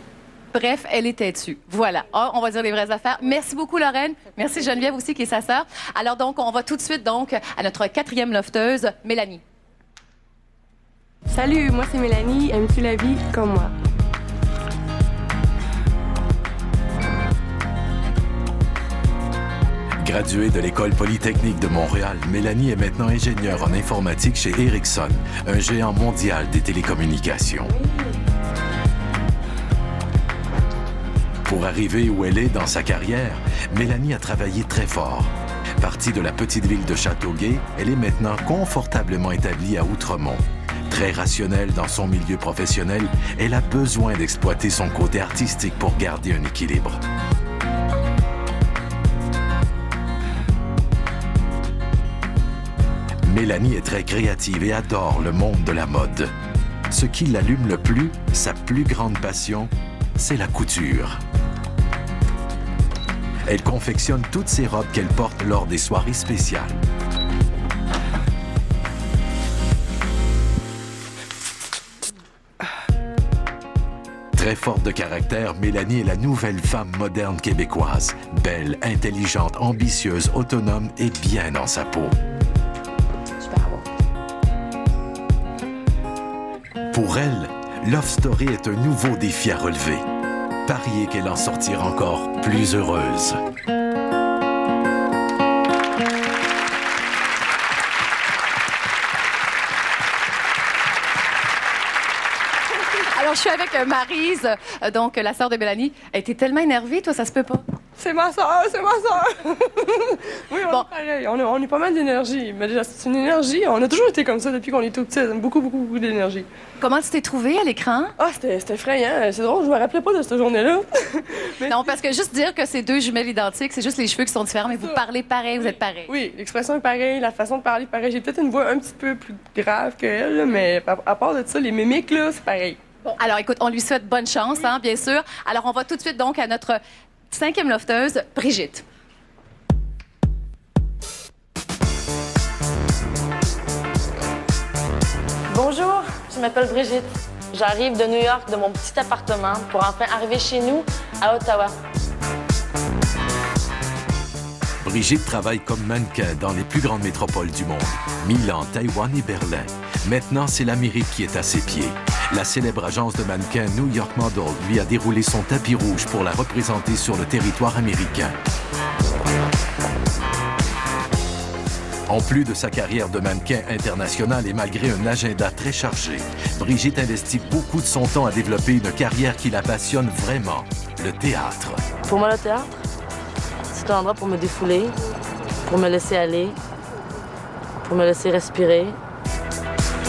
Bref, elle est têtue. Voilà. Oh, on va dire les vraies affaires. Merci beaucoup, Lorraine. Merci Geneviève aussi, qui est sa sœur. Alors donc, on va tout de suite donc à notre 4e lofteuse, Mélanie. Salut, moi c'est Mélanie. Aimes-tu la vie comme moi? Graduée de l'École polytechnique de Montréal, Mélanie est maintenant ingénieure en informatique chez Ericsson, un géant mondial des télécommunications. Pour arriver où elle est dans sa carrière, Mélanie a travaillé très fort. Partie de la petite ville de Châteauguay, elle est maintenant confortablement établie à Outremont. Très rationnelle dans son milieu professionnel, elle a besoin d'exploiter son côté artistique pour garder un équilibre. Mélanie est très créative et adore le monde de la mode. Ce qui l'allume le plus, sa plus grande passion, c'est la couture. Elle confectionne toutes ses robes qu'elle porte lors des soirées spéciales. Très forte de caractère, Mélanie est la nouvelle femme moderne québécoise. Belle, intelligente, ambitieuse, autonome et bien dans sa peau. Pour elle, Love Story est un nouveau défi à relever. Parier qu'elle en sortira encore plus heureuse. Alors, je suis avec Maryse, donc la sœur de Mélanie. Elle était tellement énervée, toi, ça se peut pas? C'est ma soeur, c'est ma soeur. Oui, on est pareil. On est pas mal d'énergie. Mais déjà, c'est une énergie. On a toujours été comme ça depuis qu'on est tout petit. Beaucoup, beaucoup, beaucoup d'énergie. Comment tu t'es trouvée à l'écran? Ah, c'était effrayant. C'est drôle, je me rappelais pas de cette journée-là. Non, parce que juste dire que c'est 2 jumelles identiques, c'est juste les cheveux qui sont différents, mais vous parlez pareil, vous êtes pareil. Oui, l'expression est pareille, la façon de parler est pareille. J'ai peut-être une voix un petit peu plus grave qu'elle, là, mais à part de ça, les mimiques, là, c'est pareil. Bon, alors écoute, on lui souhaite bonne chance, hein, bien sûr. Alors, on va tout de suite donc à notre 5e lofteuse, Brigitte. Bonjour, je m'appelle Brigitte. J'arrive de New York de mon petit appartement pour enfin arriver chez nous à Ottawa. Brigitte travaille comme mannequin dans les plus grandes métropoles du monde, Milan, Taïwan et Berlin. Maintenant, c'est l'Amérique qui est à ses pieds. La célèbre agence de mannequins New York Model lui a déroulé son tapis rouge pour la représenter sur le territoire américain. En plus de sa carrière de mannequin international et malgré un agenda très chargé, Brigitte investit beaucoup de son temps à développer une carrière qui la passionne vraiment, le théâtre. Pour moi, le théâtre, c'est un endroit pour me défouler, pour me laisser aller, pour me laisser respirer.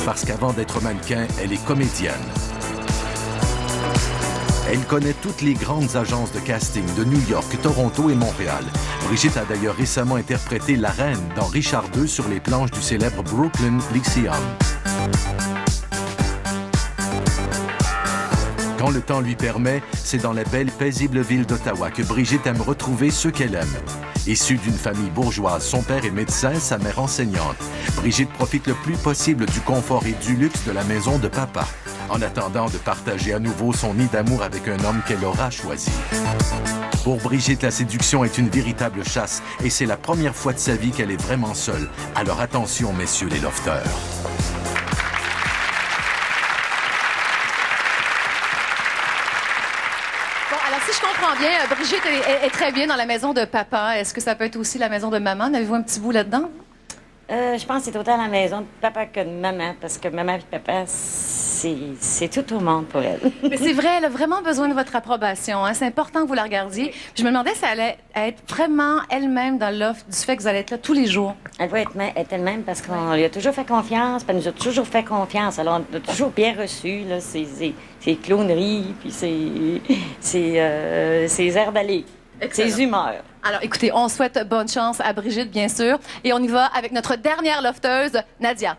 Parce qu'avant d'être mannequin, elle est comédienne. Elle connaît toutes les grandes agences de casting de New York, Toronto et Montréal. Brigitte a d'ailleurs récemment interprété la reine dans Richard II sur les planches du célèbre Brooklyn Lyceum. Quand le temps lui permet, c'est dans la belle, paisible ville d'Ottawa que Brigitte aime retrouver ceux qu'elle aime. Issue d'une famille bourgeoise, son père est médecin, sa mère enseignante. Brigitte profite le plus possible du confort et du luxe de la maison de papa, en attendant de partager à nouveau son nid d'amour avec un homme qu'elle aura choisi. Pour Brigitte, la séduction est une véritable chasse et c'est la première fois de sa vie qu'elle est vraiment seule. Alors attention, messieurs les lofters. je comprends bien, Brigitte est très bien dans la maison de papa. Est-ce que ça peut être aussi la maison de maman? Avez-vous un petit bout là-dedans? Je pense que c'est autant la maison de papa que de maman, parce que maman et papa, c'est tout au monde pour elle. Mais c'est vrai, elle a vraiment besoin de votre approbation. Hein? C'est important que vous la regardiez. Puis je me demandais si elle allait être vraiment elle-même dans l'offre du fait que vous allez être là tous les jours. Elle va être elle-même parce qu'on lui a toujours fait confiance, puis elle nous a toujours fait confiance. Alors, on a toujours bien reçu là, ses clowneries, puis ses airs d'aller, ses humeurs. Alors, écoutez, on souhaite bonne chance à Brigitte, bien sûr. Et on y va avec notre dernière lofteuse, Nadia.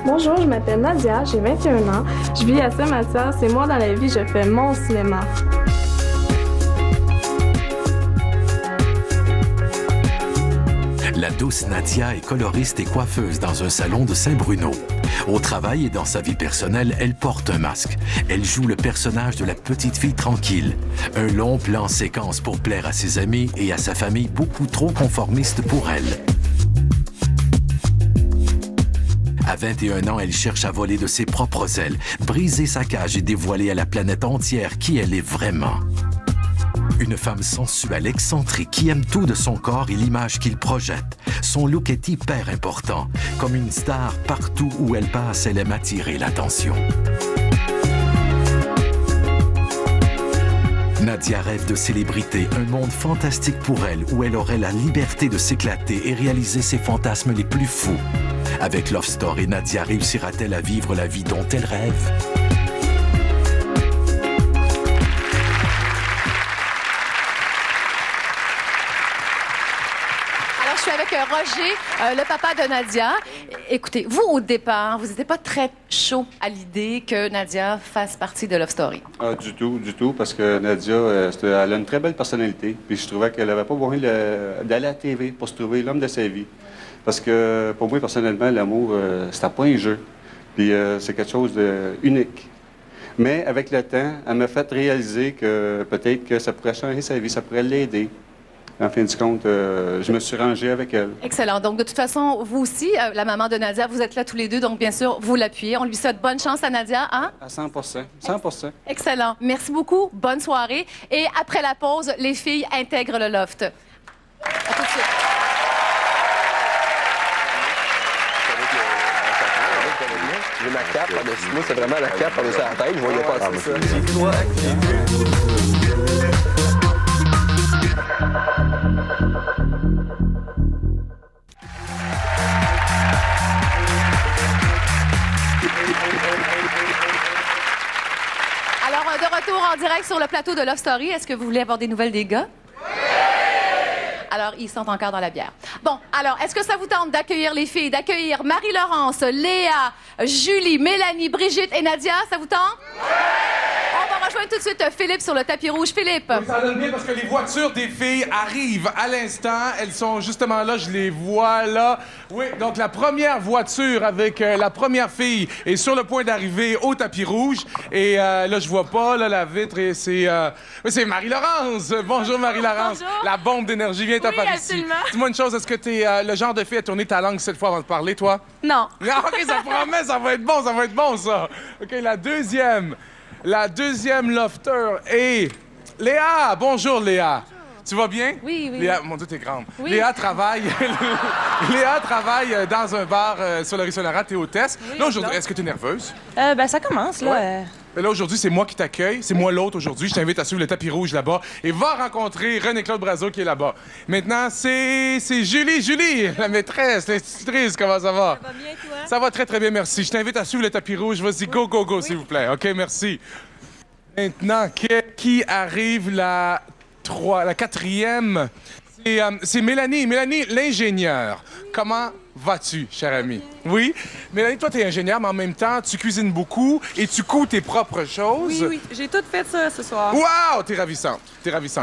Bonjour, je m'appelle Nadia, j'ai 21 ans. Je vis à Saint-Mathias et moi, dans la vie, je fais mon cinéma. La douce Nadia est coloriste et coiffeuse dans un salon de Saint-Bruno. Au travail et dans sa vie personnelle, elle porte un masque. Elle joue le personnage de la petite fille tranquille. Un long plan séquence pour plaire à ses amis et à sa famille beaucoup trop conformiste pour elle. À 21 ans, elle cherche à voler de ses propres ailes, briser sa cage et dévoiler à la planète entière qui elle est vraiment. Une femme sensuelle, excentrique, qui aime tout de son corps et l'image qu'il projette. Son look est hyper important. Comme une star, partout où elle passe, elle aime attirer l'attention. Nadia rêve de célébrité, un monde fantastique pour elle où elle aurait la liberté de s'éclater et réaliser ses fantasmes les plus fous. Avec Love Story, Nadia réussira-t-elle à vivre la vie dont elle rêve? Alors, je suis avec Roger, le papa de Nadia. Écoutez, vous, au départ, vous n'étiez pas très chaud à l'idée que Nadia fasse partie de Love Story? Ah, du tout, parce que Nadia, elle a une très belle personnalité. Puis je trouvais qu'elle n'avait pas besoin d'aller à la TV pour se trouver l'homme de sa vie. Parce que pour moi, personnellement, l'amour, c'était pas un jeu. Puis c'est quelque chose d'unique. Mais avec le temps, elle m'a fait réaliser que peut-être que ça pourrait changer sa vie, ça pourrait l'aider. En fin de compte, je me suis rangé avec elle. Excellent. Donc, de toute façon, vous aussi, la maman de Nadia, vous êtes là tous les deux. Donc, bien sûr, vous l'appuyez. On lui souhaite bonne chance à Nadia, hein? À 100%. 100%. Excellent. Merci beaucoup. Bonne soirée. Et après la pause, les filles intègrent le loft. À tout de suite. J'ai ma cape par-dessus moi, c'est vraiment la cape par-dessus la tête, je voyais pas ça. Alors, de retour en direct sur le plateau de Love Story, est-ce que vous voulez avoir des nouvelles des gars? Alors, ils sont encore dans la bière. Bon, alors, est-ce que ça vous tente d'accueillir les filles, d'accueillir Marie-Laurence, Léa, Julie, Mélanie, Brigitte et Nadia? Ça vous tente? On va rejoindre tout de suite Philippe sur le tapis rouge. Philippe. Oui, ça donne bien parce que les voitures des filles arrivent à l'instant. Elles sont justement là, je les vois là. Oui, donc la première voiture avec la première fille est sur le point d'arriver au tapis rouge. Et là, je vois pas là, la vitre et c'est Marie-Laurence. Bonjour Marie-Laurence. Bonjour. La bombe d'énergie vient par ici. Absolument. Dis-moi une chose, est-ce que t'es le genre de fille à tourner ta langue cette fois avant de parler, toi? Non. Ah, OK, ça promet, ça va être bon, ça. OK, la deuxième lofter est Léa. Bonjour, Léa. Bonjour. Tu vas bien? Oui. Léa, mon Dieu, t'es grande. Oui. Léa travaille dans un bar sur le rue Saint-Laurent, t'es hôtesse. Oui, Là, aujourd'hui, est-ce que t'es nerveuse? Ça commence, là. Ouais. Là, aujourd'hui, c'est moi qui t'accueille. C'est moi l'autre aujourd'hui. Je t'invite à suivre le tapis rouge là-bas et va rencontrer René-Claude Brazeau qui est là-bas. Maintenant, c'est Julie, la maîtresse, l'institutrice. Comment ça va? Ça va bien, toi? Ça va très, très bien, merci. Je t'invite à suivre le tapis rouge. Vas-y, go, s'il vous plaît. OK, merci. Maintenant, qui arrive la quatrième? C'est Mélanie. Mélanie, l'ingénieure. Comment vas-tu, cher ami? Oui? Mélanie, toi, t'es ingénieure, mais en même temps, tu cuisines beaucoup et tu couds tes propres choses. Oui. J'ai tout fait ça ce soir. Wow! T'es ravissante,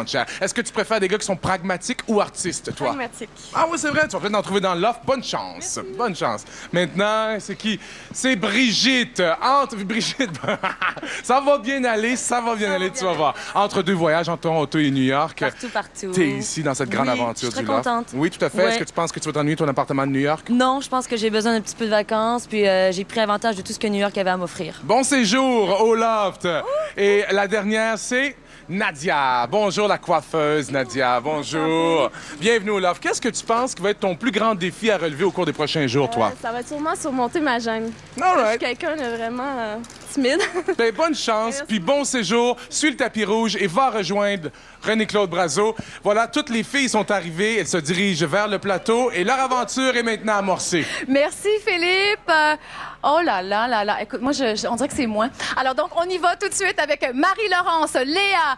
chère. Est-ce que tu préfères des gars qui sont pragmatiques ou artistes, toi? Pragmatique. Ah oui, c'est vrai. Tu vas peut-être en trouver dans l'offre. Bonne chance. Merci. Bonne chance. Maintenant, c'est qui? C'est Brigitte. Brigitte, ça va bien aller, tu vas voir. Entre deux voyages, entre Toronto et New York. Partout. T'es ici dans cette grande aventure je suis du très loft. contente. Oui, tout à fait. Ouais. Est-ce que tu penses que tu vas t'ennuyer ton appartement de New York? York? Non, je pense que j'ai besoin d'un petit peu de vacances, puis j'ai pris avantage de tout ce que New York avait à m'offrir. Bon séjour au Loft. Et la dernière, c'est Nadia. Bonjour la coiffeuse, Nadia. Bonjour. Bienvenue au Loft. Qu'est-ce que tu penses qui va être ton plus grand défi à relever au cours des prochains jours, toi? Ça va sûrement surmonter ma gêne. All right. Je suis quelqu'un de vraiment timide. Ben, bonne chance, puis bon séjour. Suis le tapis rouge et va rejoindre René-Claude Brazeau. Voilà, toutes les filles sont arrivées. Elles se dirigent vers le plateau et leur aventure est maintenant amorcée. Merci, Philippe. Oh là là là là. Écoute, moi, on dirait que c'est moi. Alors, donc, on y va tout de suite avec Marie-Laurence, Léa,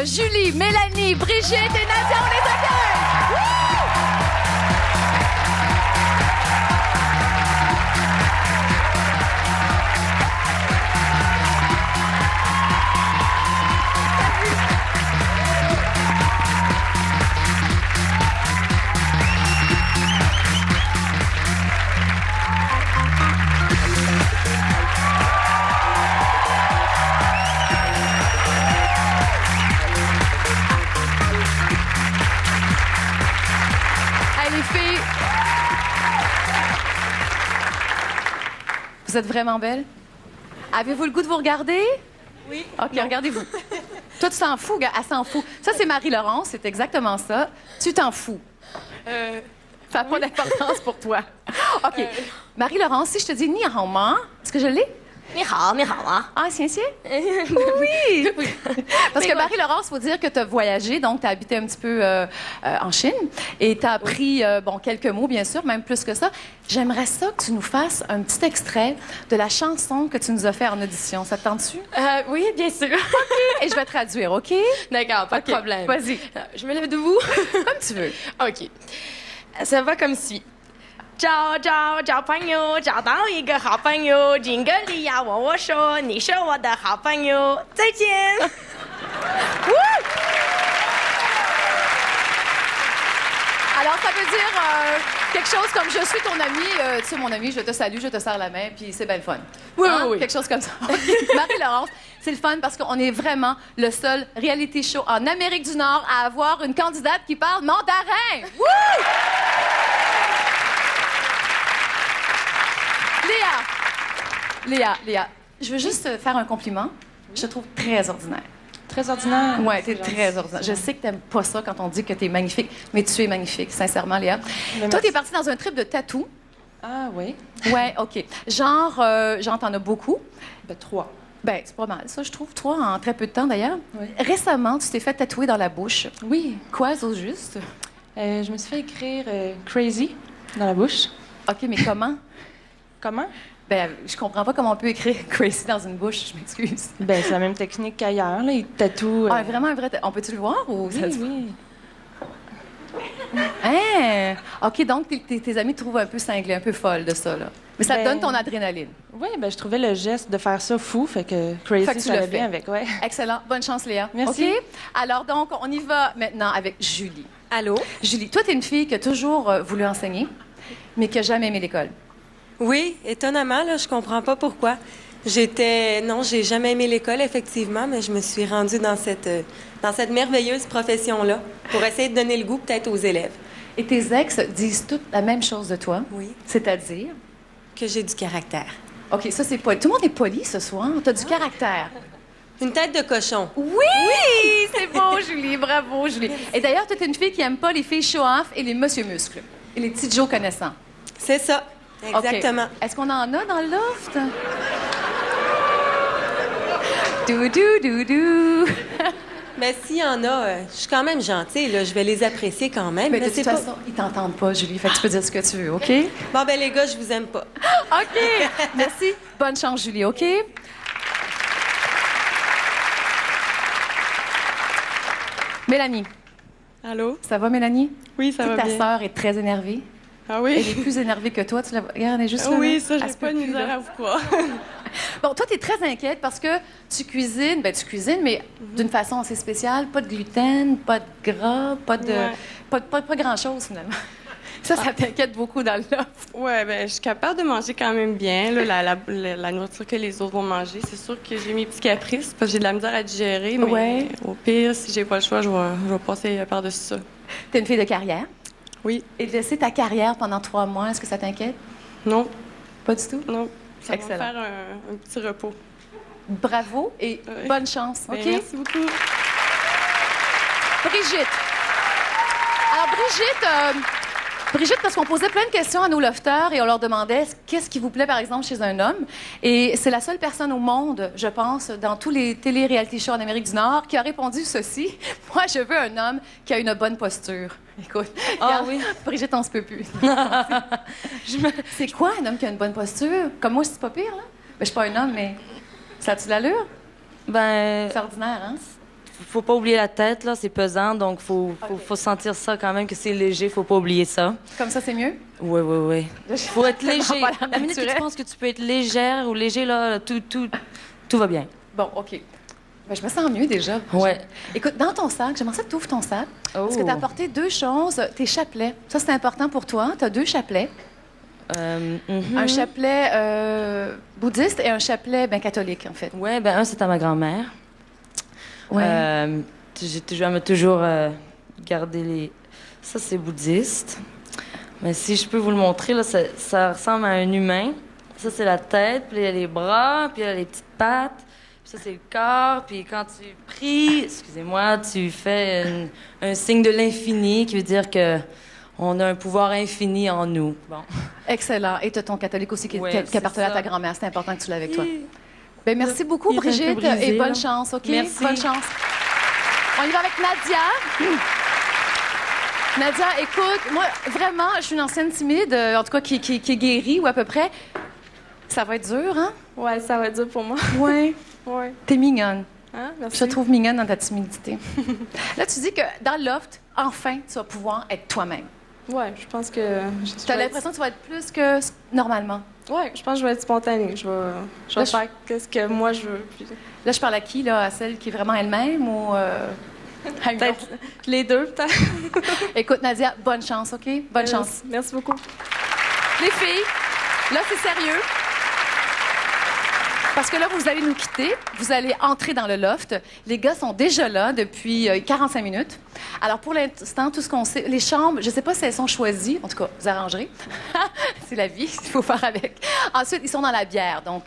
Julie, Mélanie, Brigitte et Nadia. On les accueille! Wouh! Vous êtes vraiment belle? Avez-vous le goût de vous regarder? Oui. OK, regardez-vous. Toi, tu t'en fous, gars. Elle s'en fout. Ça, c'est Marie-Laurence. C'est exactement ça. Tu t'en fous. Ça n'a pas d'importance pour toi. OK. Marie-Laurence, si je te dis ni hao ma, est-ce que je l'ai? Ni hao, Ah, c'est oui! Parce que Marie-Laurence, il faut dire que tu as voyagé, donc tu as habité un petit peu en Chine et tu as appris, quelques mots, bien sûr, même plus que ça. J'aimerais ça que tu nous fasses un petit extrait de la chanson que tu nous as fait en audition. Ça te tente-tu? Oui, bien sûr. OK. Et je vais traduire, OK? D'accord, pas de problème. Vas-y. Je me lève debout. Comme tu veux. OK. Ça va comme suit. 找朋友，找到一个好朋友，金格利亚问我说：“你是我的好朋友，再见。” Alors, ça veut dire quelque chose comme « Je suis ton ami, tu sais, mon ami, je te salue, je te serre la main, puis c'est bien le fun. » Oui. Quelque chose comme ça. Marie-Laurence, c'est le fun parce qu'on est vraiment le seul reality show en Amérique du Nord à avoir une candidate qui parle mandarin. Wouh! Léa, je veux juste te faire un compliment. Je te trouve très ordinaire. Très ordinaire? Oui, t'es très ordinaire. Je sais que t'aimes pas ça quand on dit que t'es magnifique, mais tu es magnifique, sincèrement, Léa. Toi, t'es partie dans un trip de tatou. Ah oui? Ouais, OK. Genre, t'en as beaucoup. 3. Ben, c'est pas mal, ça, je trouve. 3 en très peu de temps, d'ailleurs. Oui. Récemment, tu t'es fait tatouer dans la bouche. Oui. Quoi, au juste? Je me suis fait écrire Crazy dans la bouche. OK, mais comment? Comment? Ben, je comprends pas comment on peut écrire Crazy dans une bouche, je m'excuse. Ben, c'est la même technique qu'ailleurs, là. Ils tatouent... Ah, vraiment un vrai... On peut-tu le voir ou ça se... Oui. Hein? OK, donc tes amis te trouvent un peu cinglée, un peu folle de ça, là. Mais ça te donne ton adrénaline. Oui, ben je trouvais le geste de faire ça fou, fait que Crazy, fait que tu ça l'as allait bien fait. avec, ouais. Excellent. Bonne chance, Léa. Merci. OK? Alors, donc, on y va maintenant avec Julie. Allô? Julie, toi, t'es une fille qui a toujours voulu enseigner, mais qui a jamais aimé l'école. Oui, étonnamment, là, je comprends pas pourquoi. Non, j'ai jamais aimé l'école, effectivement, mais je me suis rendue dans cette merveilleuse profession-là pour essayer de donner le goût peut-être aux élèves. Et tes ex disent toutes la même chose de toi. Oui. C'est-à-dire? Que j'ai du caractère. OK, ça, c'est poli. Tout le monde est poli ce soir. T'as du caractère. Une tête de cochon. Oui! C'est beau, Julie. Bravo, Julie. Et d'ailleurs, toi, t'es une fille qui aime pas les filles show-off et les monsieur muscles. Et les petits Joe connaissants. C'est ça. Exactement. Okay. Est-ce qu'on en a dans le loft? Doudou. Mais s'il y en a, je suis quand même gentille, là. Je vais les apprécier quand même. Mais de toute façon, ils t'entendent pas, Julie. Fait que tu peux dire ce que tu veux, OK? Bon, ben les gars, je vous aime pas. OK. Merci. Bonne chance, Julie, OK? Mélanie. Allô? Ça va, Mélanie? Oui, ça va bien. Ta sœur est très énervée. Ah oui? Elle est plus énervée que toi. Tu la... Regarde, elle est juste là. Oui, là. ça, j'ai pas de misère à vous croire. Bon, toi, tu es très inquiète parce que tu cuisines, mais d'une façon assez spéciale. Pas de gluten, pas de gras, pas grand-chose, finalement. Ça t'inquiète beaucoup dans le loft. Oui, bien, je suis capable de manger quand même bien, là, la nourriture que les autres vont manger. C'est sûr que j'ai mes petits caprices parce que j'ai de la misère à digérer, mais au pire, si j'ai pas le choix, je vais passer par-dessus ça. T'es une fille de carrière? Oui. Et de laisser ta carrière pendant 3 mois, est-ce que ça t'inquiète? Non. Pas du tout? Non. Ça Excellent. va me faire un petit repos. Bravo et bonne chance. Ben, OK? merci beaucoup. Brigitte. Alors, Brigitte, parce qu'on posait plein de questions à nos lofters et on leur demandait qu'est-ce qui vous plaît, par exemple, chez un homme. Et c'est la seule personne au monde, je pense, dans tous les télé-réalité shows en Amérique du Nord, qui a répondu ceci. Moi, je veux un homme qui a une bonne posture. Écoute, regarde, oui? Brigitte, on se peut plus. C'est quoi un homme qui a une bonne posture? Comme moi, c'est pas pire, là? Ben, je suis pas un homme, mais ça a-tu de l'allure? Ben, c'est ordinaire, hein? Faut pas oublier la tête, là, c'est pesant, donc faut sentir ça quand même, que c'est léger, faut pas oublier ça. Comme ça, c'est mieux? Oui. Faut être léger. Pas l'air La minute que tu naturel. penses que tu peux être légère ou léger, là, tout va bien. Bon, OK. Ben, je me sens mieux déjà. Ouais. Écoute, dans ton sac, j'aimerais ça que tu ouvres ton sac. Parce que tu as apporté 2 choses. Tes chapelets. Ça, c'est important pour toi. Tu as 2 chapelets. Un chapelet bouddhiste et un chapelet catholique, en fait. Oui, un, c'est à ma grand-mère. Ouais. Elle m'a toujours gardé les... Ça, c'est bouddhiste. Mais si je peux vous le montrer, là, ça ressemble à un humain. Ça, c'est la tête, puis il y a les bras, puis il y a les petites pattes. Puis ça, c'est le corps. Puis quand tu pries, excusez-moi, tu fais un signe de l'infini qui veut dire que on a un pouvoir infini en nous. Bon. Excellent. Et tu as ton catholique aussi qui appartenait à ta grand-mère. C'est important que tu l'aies avec toi. Ben, merci beaucoup, Il est un peu Brigitte, brisé, et bonne là. chance, OK? Merci. Bonne chance. On y va avec Nadia. Nadia, écoute, moi, vraiment, je suis une ancienne timide, en tout cas qui est guérie, ou à peu près. Ça va être dur, hein? Ouais, ça va être dur pour moi. Oui. Ouais. T'es mignonne. Hein? Merci. Je te trouve mignonne dans ta timidité. Là, tu dis que dans le loft, enfin, tu vas pouvoir être toi-même. Ouais, je pense que... Tu as l'impression que tu vas être plus que normalement. Ouais, je pense que je vais être spontanée. Je vais faire ce que moi je veux. Puis... Là, je parle à qui, là? À celle qui est vraiment elle-même ou... à une Peut-être autre? les deux, peut-être. Écoute, Nadia, bonne chance, OK? Bonne chance. Merci beaucoup. Les filles, là, c'est sérieux. Parce que là, vous allez nous quitter. Vous allez entrer dans le loft. Les gars sont déjà là depuis 45 minutes. Alors, pour l'instant, tout ce qu'on sait... Les chambres, je ne sais pas si elles sont choisies. En tout cas, vous arrangerez. C'est la vie, il faut faire avec. Ensuite, ils sont dans la bière. Donc,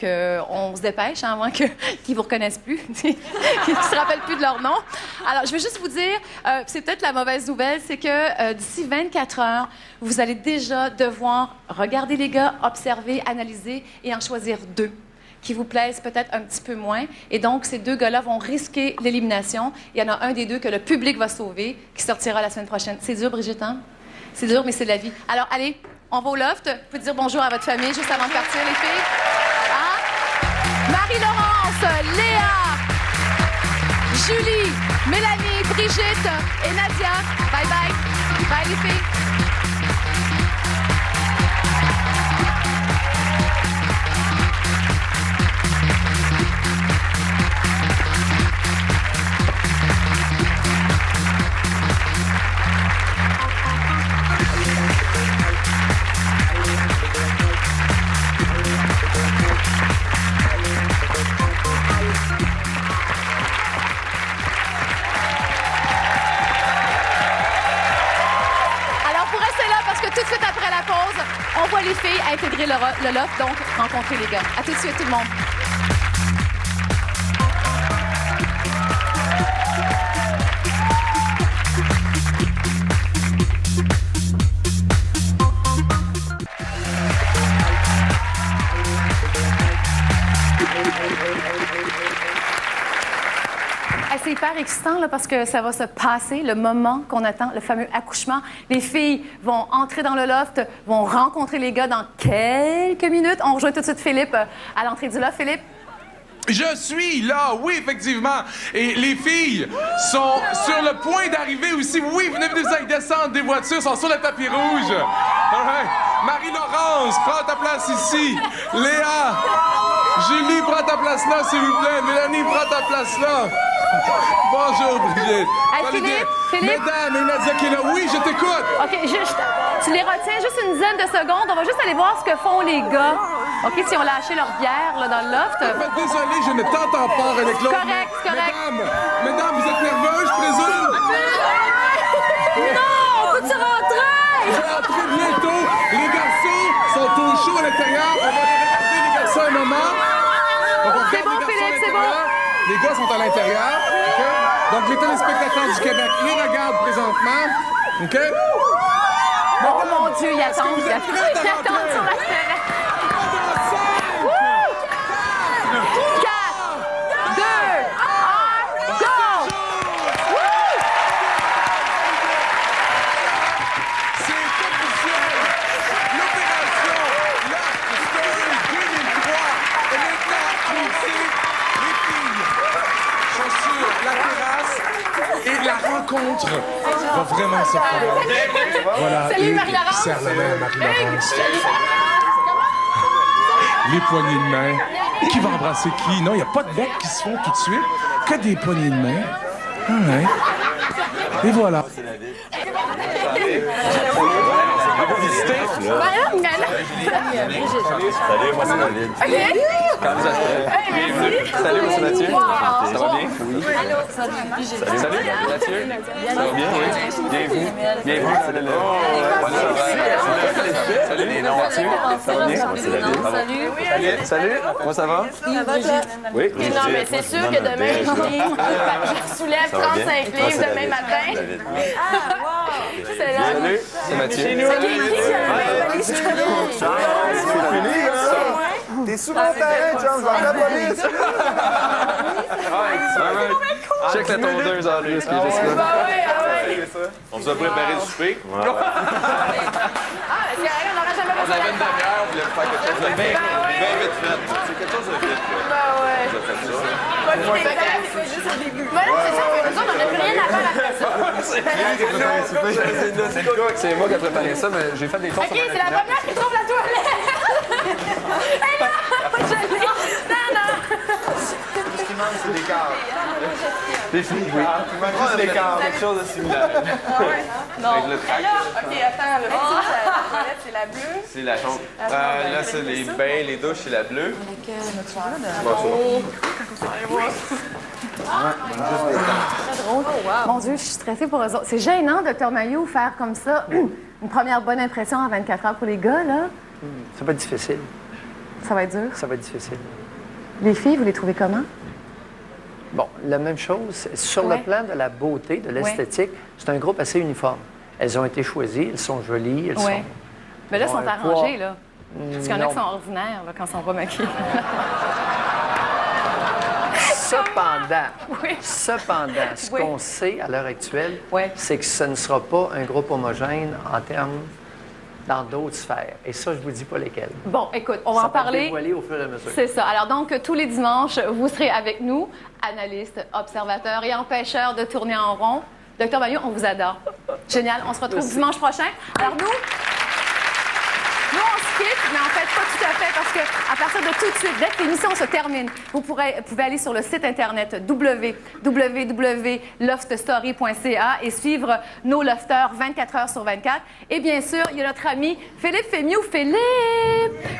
on se dépêche avant qu'ils ne vous reconnaissent plus, qu'ils ne se rappellent plus de leur nom. Alors, je veux juste vous dire, c'est peut-être la mauvaise nouvelle, c'est que d'ici 24 heures, vous allez déjà devoir regarder les gars, observer, analyser et en choisir 2 qui vous plaisent peut-être un petit peu moins. Et donc, ces 2 gars-là vont risquer l'élimination. Il y en a un des 2 que le public va sauver, qui sortira la semaine prochaine. C'est dur, Brigitte, hein? C'est dur, mais c'est la vie. Alors, allez, on va au loft. Vous pouvez dire bonjour à votre famille juste avant de partir, les filles. Hein? Marie-Laurence, Léa, Julie, Mélanie, Brigitte et Nadia. Bye-bye. Bye, les filles. Tout de suite après la pause, on voit les filles intégrer le loft, donc rencontrer les gars. À tout de suite, tout le monde. C'est hyper excitant là, parce que ça va se passer, le moment qu'on attend, le fameux accouchement. Les filles vont entrer dans le loft, vont rencontrer les gars dans quelques minutes. On rejoint tout de suite Philippe à l'entrée du loft. Philippe? Je suis là, oui, effectivement. Et les filles sont sur le point d'arriver aussi. Oui, venez, ils descendent des voitures, sont sur le tapis rouge. All right. Marie-Laurence, prends ta place ici. Léa, Julie, prends ta place là, s'il vous plaît. Mélanie, prends ta place là. Bonjour, Brigitte. Philippe? Mesdames, et Nadia qui est là. Oui, je t'écoute. OK, tu les retiens juste une dizaine de secondes. On va juste aller voir ce que font les gars. OK, si on lâché leur bière là, dans le loft. Désolé, je ne t'entends pas, René-Claude. Correct, correct. Mesdames, vous êtes nerveuses, je présume? Non, peux-tu rentrer? Les gars sont à l'intérieur. OK? Donc, les téléspectateurs du Québec les regardent présentement. OK? Oh mon Dieu, il attend. Il attend sur la scène. 4, 2, 1, go! C'est officiel! L'opération Loft Story 2003 est maintenant annoncée. Les filles sont sur la terrasse et la rencontre va vraiment se faire. Voilà. Salut, Marie-Laurence. Serre la main à Marie-Laurence. Les poignées de main. Qui va embrasser qui? Non, il n'y a pas de becs qui se font tout de suite. Que des poignées de main. Ouais. Et voilà. Salut, moi c'est David. OK. Salut, moi c'est Mathieu. Wow. Ça va bien? Oui. Salut, Mathieu. Ça va bien? Oui. Bienvenue. Bienvenue. Salut, les noms, Mathieu. Ça va bien? Moi c'est David. Salut. Moi ça va? Oui. Non, mais c'est sûr que demain, je soulève 35 livres demain matin. C'est là. Salut, c'est Mathieu. C'est qui? C'est fini, là? T'es sous mon terrain, John, je vais appeler la police! Check la tondeuse en lui, excusez moi. On vous a préparé du souper. Ah, c'est vrai, on n'aurait jamais On avait une demi-heure, on voulait faire quelque chose de bien vite fait. C'est quelque chose de vite, là. Ben ouais. On a fait ça. C'est juste au début. Ben non, c'est ça, mais nous autres, on n'a plus rien à faire après ça. C'est moi qui ai préparé ça, mais j'ai fait des tours. OK, c'est la première qui trouve la toilette. Hey, là, je l'ai. Non. Ce qui manque, c'est des cadres. Des filles, oui. Il manque juste des cadres. Quelque chose de similaire. Non. Avec le trac. OK, attends, la toilette, c'est la bleue. C'est la chose. Là, c'est les bains, les douches, c'est la bleue. Mon Dieu, je suis stressée pour eux autres. C'est gênant, Dr. Mailloux, faire comme ça une première bonne impression en 24 heures pour les gars, là. Ça va être difficile. Ça va être dur. Ça va être difficile. Les filles, vous les trouvez comment? Bon, la même chose. Sur le plan de la beauté, de l'esthétique, c'est un groupe assez uniforme. Elles ont été choisies, elles sont jolies, elles sont... Mais là, elles sont arrangées, là. Parce qu'il y en a qui Non. sont ordinaires, là, quand ils sont pas maquillés. Cependant, ce qu'on sait à l'heure actuelle, c'est que ce ne sera pas un groupe homogène en termes dans d'autres sphères. Et ça, je vous dis pas lesquelles. Bon, écoute, on va en parler. Dévoiler au fur et à mesure. C'est ça. Alors donc, tous les dimanches, vous serez avec nous, analystes, observateurs et empêcheurs de tourner en rond. Dr. Mailloux, on vous adore. Génial. On se retrouve dimanche prochain. Alors nous, on se quitte, mais en fait, pas tout à fait, parce qu'à partir de tout de suite, dès que l'émission se termine, vous pouvez aller sur le site Internet www.loftstory.ca et suivre nos lofters 24 heures sur 24. Et bien sûr, il y a notre ami Philippe Fémiou.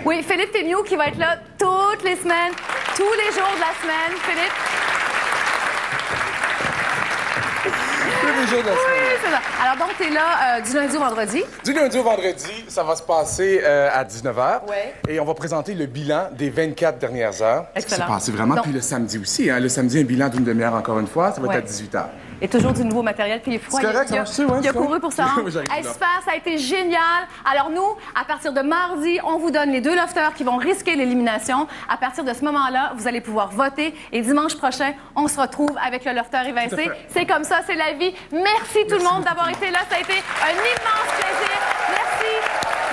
Oui, Philippe Fémiou qui va être là toutes les semaines, tous les jours de la semaine. Philippe. Tous les jours de la semaine. Oui, c'est ça. Alors donc, tu es là du lundi au vendredi. Du lundi au vendredi, ça va se passer à 19h. Ouais. Et on va présenter le bilan des 24 dernières heures. Ce qui s'est Excellent. passé vraiment. Donc- Puis le samedi aussi. Hein. Le samedi, un bilan d'une demi-heure encore une fois. Ça va Ouais. être à 18h. Et toujours du nouveau matériel, puis il est froid. C'est correct, il a, ça marche, ouais, il a c'est couru correct. pour ça. Oui, j'arrive Hey, là. super, ça a été génial. Alors nous, à partir de mardi, on vous donne les 2 lofters qui vont risquer l'élimination. À partir de ce moment-là, vous allez pouvoir voter. Et dimanche prochain, on se retrouve avec le lofter Tout à évincé. fait. C'est comme ça, c'est la vie. Merci tout le monde d'avoir été là. Ça a été un immense plaisir. Merci.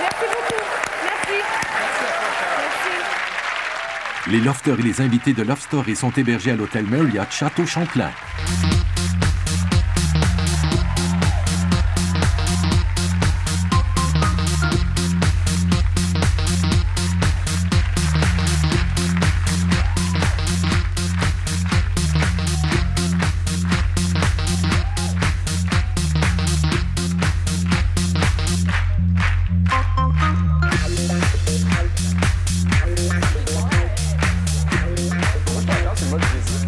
Merci beaucoup. Merci. Les lofters et les invités de Love Story sont hébergés à l'hôtel Marriott Château-Champlain. C'est moi qui les dis.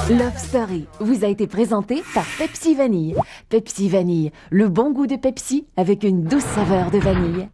Love Story vous a été présenté par Pepsi Vanille. Pepsi Vanille, le bon goût de Pepsi avec une douce saveur de vanille.